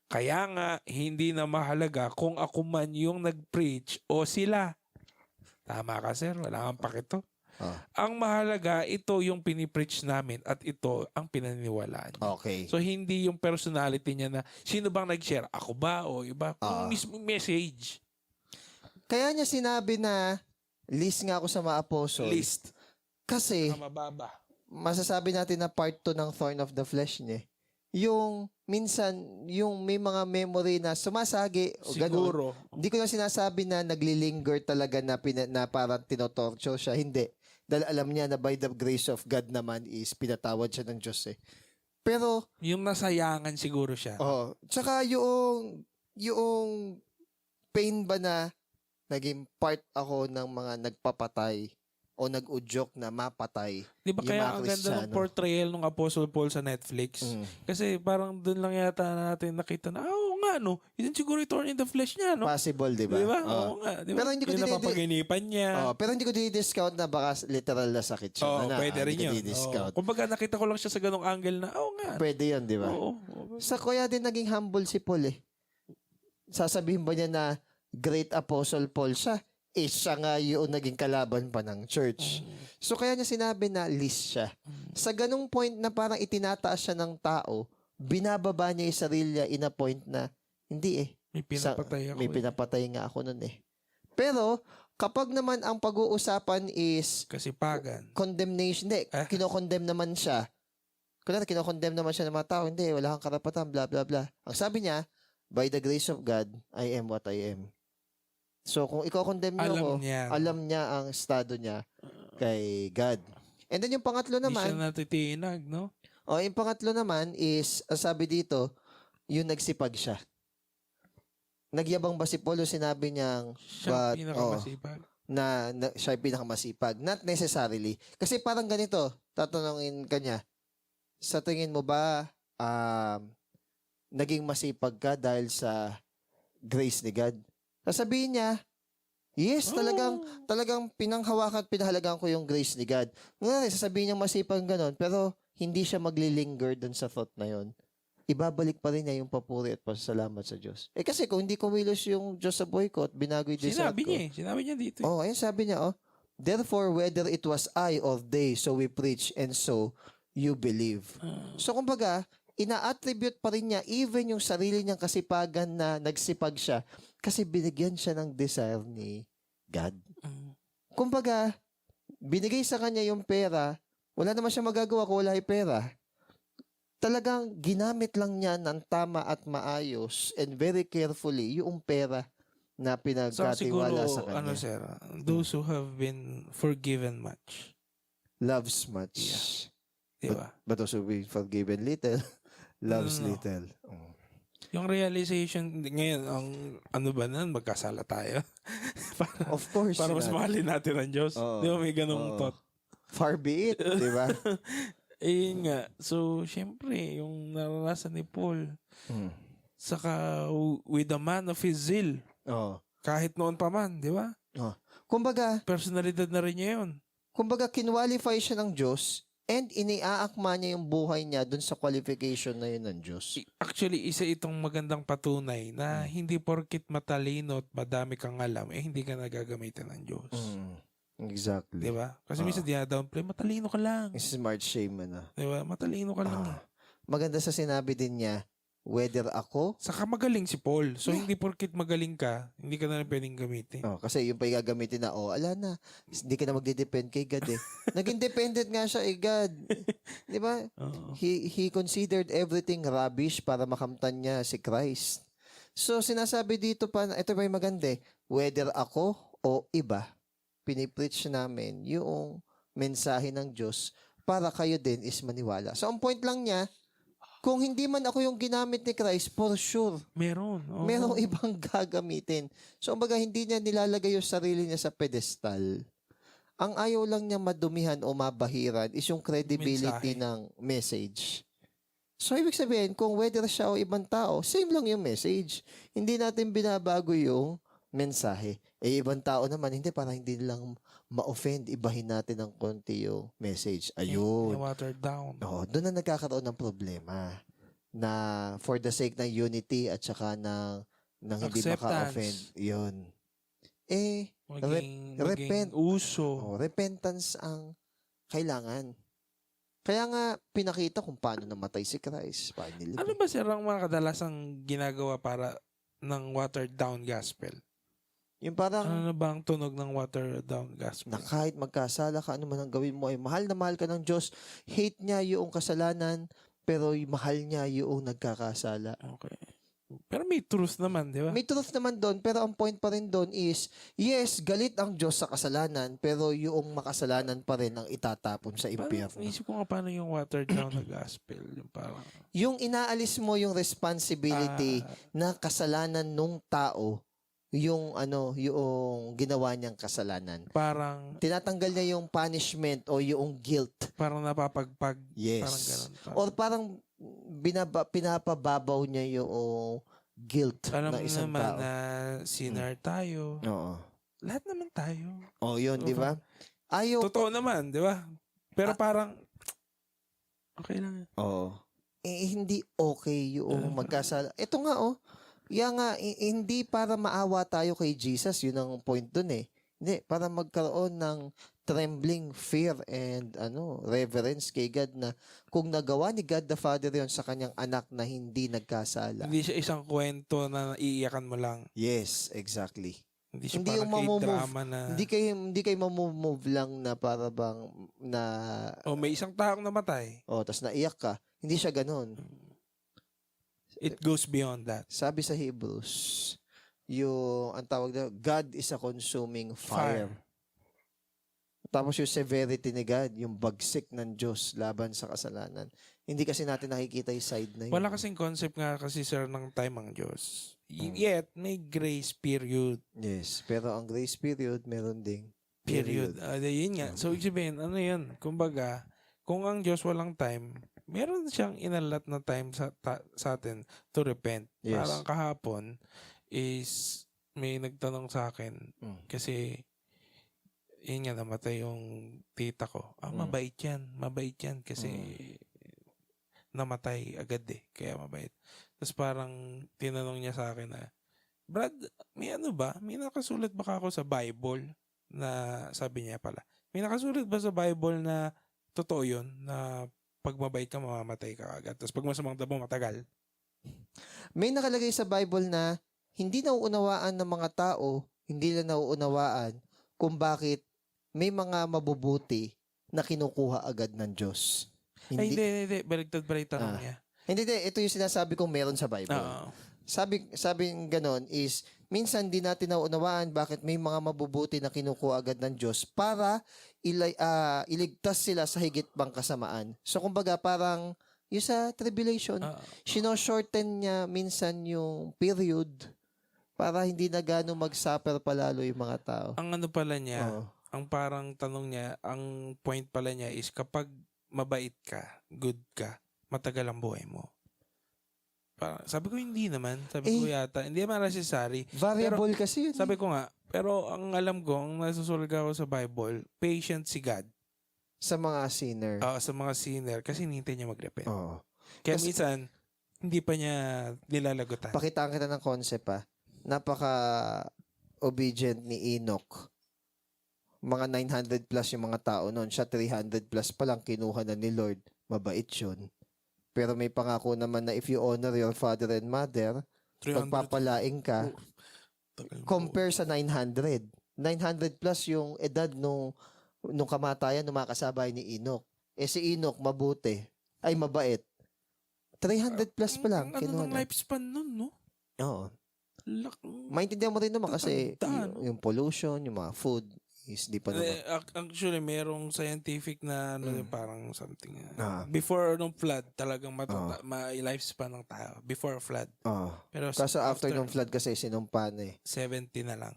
Kaya nga, hindi na mahalaga kung ako man yung nag-preach o sila. Tama ka, sir. Wala kang pakito. Ang mahalaga, ito yung pinipreach namin at ito ang pinaniniwalaan niya. Okay. So, hindi yung personality niya na sino bang nag-share? Ako ba o iba? Kung mismo message. Kaya niya sinabi na list nga ako sa mga apostle. List. Kasi Mababa. masasabi natin na part 2 ng thorn of the flesh niya. Yung minsan, yung may mga memory na sumasagi o ganun. Siguro. Hindi ko na sinasabi na naglilinger talaga na parang tinotorture siya. Hindi. Dahil alam niya na by the grace of God naman is pinatawad siya ng Diyos eh. Pero, Yung nasayangan siguro siya. tsaka yung pain ba na naging part ako ng mga nagpapatay o nag-udyok na mapatay. Di ba yung kaya mga ang ganda ng Kristiyano. portrayal ng Apostle Paul sa Netflix? Kasi parang doon lang yata natin nakita na, oo nga, no? Yun siguro yung thorn in the flesh niya, no? Possible, di ba? Di ba? Oo nga. Di ba? Pero hindi ko yung napapaginipan niya. Pero hindi ko dinidiscount na baka literal na sakit siya. Oo, pwede rin Hindi ko yun. dinidiscount. Kumbaga nakita ko lang siya sa ganong angle na, oo nga. Pwede yun, di ba? Oo. Sa kuya din naging humble si Paul eh. Sasabihin ba niya na great apostle Paul siya? Siya nga yung naging kalaban pa ng church. So kaya niya sinabi na list siya. Sa ganung point na parang itinataas siya ng tao, binababa niya yung sarili niya in a point na hindi eh. May pinapatay ako. May pinapatay nga ako nun eh. Pero kapag naman ang pag-uusapan is Kasipagan. condemnation, hindi, kinokondemn naman siya. Kunwari, kinokondemn naman siya ng mga tao, hindi, wala kang karapatan, blah, blah, blah. Ang sabi niya, by the grace of God, I am what I am. So, kung iko-condemn niyo ako, alam niya ang estado niya kay God. And then yung pangatlo Hindi siya naman, natitinag, no? yung pangatlo naman is, ang sabi dito, yung nagsipag siya. Nagyabang ba si Paulo, sinabi niyang, Siya pinakamasipag. na siya yung pinakamasipag. Not necessarily. Kasi parang ganito, tatanungin ka niya, sa tingin mo ba, naging masipag ka dahil sa grace ni God? Sasabihin niya, yes, talagang pinanghawakan at pinahalagaan ko yung grace ni God. Ngayon, sasabihin niya masipag ganon, pero hindi siya maglilinger dun sa thought na yon. Ibabalik pa rin niya yung papuri at pasasalamat sa Diyos. Kasi kung hindi kumilos yung Diyos sa buhay ko at binago yung desire ko. Sinabi niya dito. Ayun, sabi niya, therefore, whether it was I or they, so we preach, and so you believe. So, kumbaga, ina-attribute pa rin niya even yung sarili niyang kasipagan na nagsipag siya kasi binigyan siya ng desire ni God. Kumbaga, binigay sa kanya yung pera, wala naman siya magagawa kung wala yung pera. Talagang ginamit lang niya ng tama at maayos and very carefully yung pera na pinagkatiwala sa kanya. Sir, those who have been forgiven much. Loves much. Yeah. Diba? But those who be forgiven little, loves little. Yung realization, ngayon, ang magkasala tayo. Of course. Para mas mahalin natin ang Diyos. Di ba may ganong thought? Far be it, di ba? Nga. So, syempre, yung naranasan ni Paul, saka with the man of his zeal, kahit noon pa man, di ba? Kumbaga, personalidad na rin niya yun. Kumbaga, kinwalify siya ng Diyos and iniaakma niya yung buhay niya dun sa qualification na yun ng Diyos. Actually, isa itong magandang patunay na hindi porkit matalino at madami kang alam, hindi ka nagagamitan ng Diyos. Exactly. Diba? Kasi minsan downplay, matalino ka lang. Smart shame na. Diba? Matalino ka lang. Maganda sa sinabi din niya, whether ako, Saka magaling si Paul. So, hindi porkit magaling ka, hindi ka na lang pwedeng gamitin. kasi yung pa yung gagamitin na, ala na, hindi ka na magde-depend kay God eh. Naging dependent nga siya God. Di ba? Oo. He considered everything rubbish para makamtan niya si Christ. So, sinasabi dito pa, ito ba yung maganda whether ako o iba, pinipreach namin yung mensahe ng Diyos para kayo din is maniwala. So, ang point lang niya, kung hindi man ako yung ginamit ni Christ, for sure, Meron. Oo. merong ibang gagamitin. So, kumbaga, hindi niya nilalagay yung sarili niya sa pedestal. Ang ayaw lang niya madumihan o mabahiran is yung credibility Mensahe. ng message. So, ibig sabihin, kung whether siya o ibang tao, same lang yung message. Hindi natin binabago yung mensahe. Ibang tao naman, hindi, para hindi lang ma-offend, ibahin natin ng konti yung message. Ayun. Watered down. Oo, doon na nagkakaroon ng problema na for the sake ng unity at saka ng hindi maka-offend. Yun. Maging repent. uso. Repentance ang kailangan. Kaya nga, pinakita kung paano namatay si Christ. Paano nilibing. Ano ba sir ang mga kadalasang ginagawa para ng watered down gospel? Yung parang, Ano na ba ang tunog ng watered down gospel? na kahit magkasala ka, ano man ang gawin mo, ay mahal na mahal ka ng Diyos. Hate niya yung kasalanan, pero mahal niya yung nagkakasala. Okay. Pero may truth naman, di ba? May truth naman doon, pero ang point pa rin doon is, yes, galit ang Diyos sa kasalanan, pero yung makasalanan pa rin ang itatapon sa impyerno. Isip ko nga paano yung watered down na gospel. Yung parang, Yung inaalis mo yung responsibility na kasalanan nung tao, yung ginawa niyang kasalanan. parang Tinatanggal niya yung punishment o yung guilt. napapagpag. Yes. Parang ganun. Or parang pinapababaw niya yung guilt Alam ng mo isang naman tao. na sinner tayo. Oo. Lahat naman tayo. Yun, di ba? Ayaw. Totoo naman, di ba? Pero parang, okay lang. Oo. Hindi okay yung magkasala. Ito nga, hindi para maawa tayo kay Jesus, yun ang point dun eh. Hindi, para magkaroon ng trembling fear and reverence kay God na kung nagawa ni God the Father yon sa kanyang anak na hindi nagkasala. Hindi siya isang kwento na naiiyakan mo lang. Yes, exactly. Hindi siya Hindi parang yung mamumove. drama na, Hindi kayo mamumove lang na para bang na may isang taong namatay. tas naiyak ka. Hindi siya ganun. It goes beyond that. Sabi sa Hebrews, ang tawag na, God is a consuming fire. Tapos yung severity ni God, yung bagsik ng Diyos laban sa kasalanan. Hindi kasi natin nakikita yung side na yun. Wala kasing concept nga kasi sir ng time ang Diyos. Yet, may grace period. Yes, pero ang grace period, meron ding Period. Yun nga. So, ibig sabihin, ano yun? Kumbaga, kung ang Diyos walang time, meron siyang inalat na time sa atin to repent. Yes. Parang kahapon is may nagtanong sa akin kasi yun nga, namatay yung tita ko. Mabait yan. Mabait yan kasi namatay agad kaya mabait. Tapos parang tinanong niya sa akin na, Brad, may ba? May nakasulat ba ako sa Bible na sabi niya pala? May nakasulat ba sa Bible na totoo yun na pag mabait ka, mamamatay ka agad. Tapos pag masamang dabo, matagal. May nakalagay sa Bible na hindi nauunawaan ng mga tao, hindi lang nauunawaan kung bakit may mga mabubuti na kinukuha agad ng Diyos. Ay, hindi. Baliktad pala yung tanong niya. Hindi. Ito yung sinasabi kong meron sa Bible. Oo. Sabi ganon is, minsan di natin nauunawaan bakit may mga mabubuti na kinukuha agad ng Diyos para iligtas sila sa higit pang kasamaan. So, kumbaga, parang yung sa tribulation, shorten niya minsan yung period para hindi na gano'ng mag-suffer palalo yung mga tao. Ang ano pala niya, ang parang tanong niya, ang point pala niya is kapag mabait ka, good ka, matagal ang buhay mo. Sabi ko hindi naman. Sabi ko yata, hindi naman necessary. Variable kasi yun. Sabi ko nga, pero ang alam ko, ang nasusulat ako sa Bible, patient si God. Sa mga sinner. Sa mga sinner, kasi hinihintay niya mag-repent. Kaya Kasi, minsan, hindi pa niya nilalagutan. Pakitaan kita ng concept Napaka-obedient ni Enoch. Mga 900 plus yung mga tao noon. Siya 300 plus pa lang kinuha na ni Lord. Mabait yun. Pero may pangako naman na if you honor your father and mother, 300. pagpapalaing ka, Oh, tagal mo. compare sa 900. 900 plus yung edad nung kamatayan ng mga kasabay ni Enoch. Eh si Enoch, mabuti. Ay, mabait. 300 plus pa lang. Ang ano Kinuha ng na. lifespan nun, no? Oo. Lak- Maintindihan mo rin naman kasi Tatanda, no? yung pollution, yung mga food is di pa naman. Actually, merong scientific na ano, Mm. parang something. Ah. Before nung flood, talagang ma-lifespan ng tao. Before flood. Oo. Pero Kaso after ng flood kasi sinumpa na eh. 70 na lang.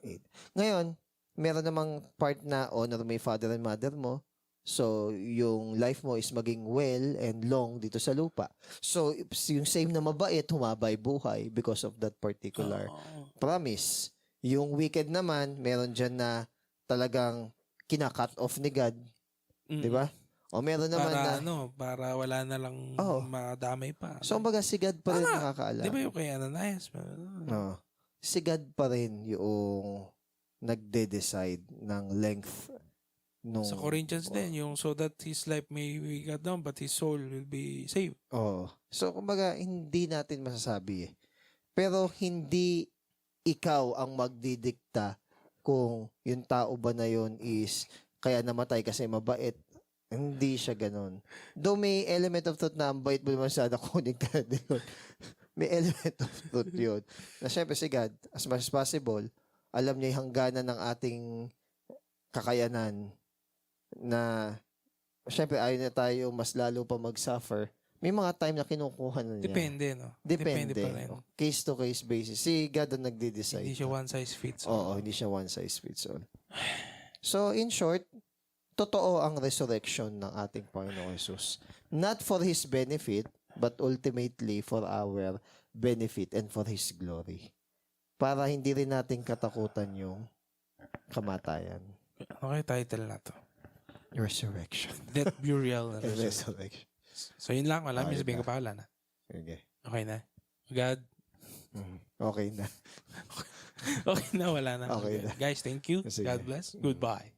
8. Ngayon, meron namang part na honor mo yung father and mother mo. So, yung life mo is maging well and long dito sa lupa. So, yung same na mabait, humabay buhay because of that particular Oo. promise. Yung wicked naman, meron dyan na talagang kina-cut off ni God. Mm. Di ba? O meron naman Para na... para wala na lang Oo. madamay pa. So, kumbaga si God pa rin Tama. nakakaalam. Di ba yung kay Ananias? No. Si God pa rin yung nagde-decide ng length nung... Sa Corinthians din, yung so that his life may be cut down but his soul will be saved. Oh. So, kumbaga, hindi natin masasabi eh. Pero hindi ikaw ang magdidikta kung yung tao ba na yun is kaya namatay kasi mabait. Hindi siya ganun. Though may element of truth na ang bait mo naman sana kunin ka na yun. May element of truth yun. Na syempre si God, as much as possible, alam niya yung hangganan ng ating kakayanan na syempre ayaw na tayo mas lalo pa mag-suffer. May mga time na kinukuha na niya. Depende, no? Depende. pa rin. Case to case basis. Si God ang nagde-decide. Hindi siya one size fits all. Oo, hindi siya one size fits all. So, in short, totoo ang resurrection ng ating Panginoong Jesus. Not for His benefit, but ultimately for our benefit and for His glory. Para hindi rin natin katakutan yung kamatayan. Okay, title na to. Resurrection. Death, burial, and resurrection. Resurrection. So, yun lang. Wala. May Okay sabihin na. ka pa. Wala na. Okay. Okay na. God. Okay na. Okay na. Wala na. Okay na. Guys, thank you. Sige. God bless. Goodbye.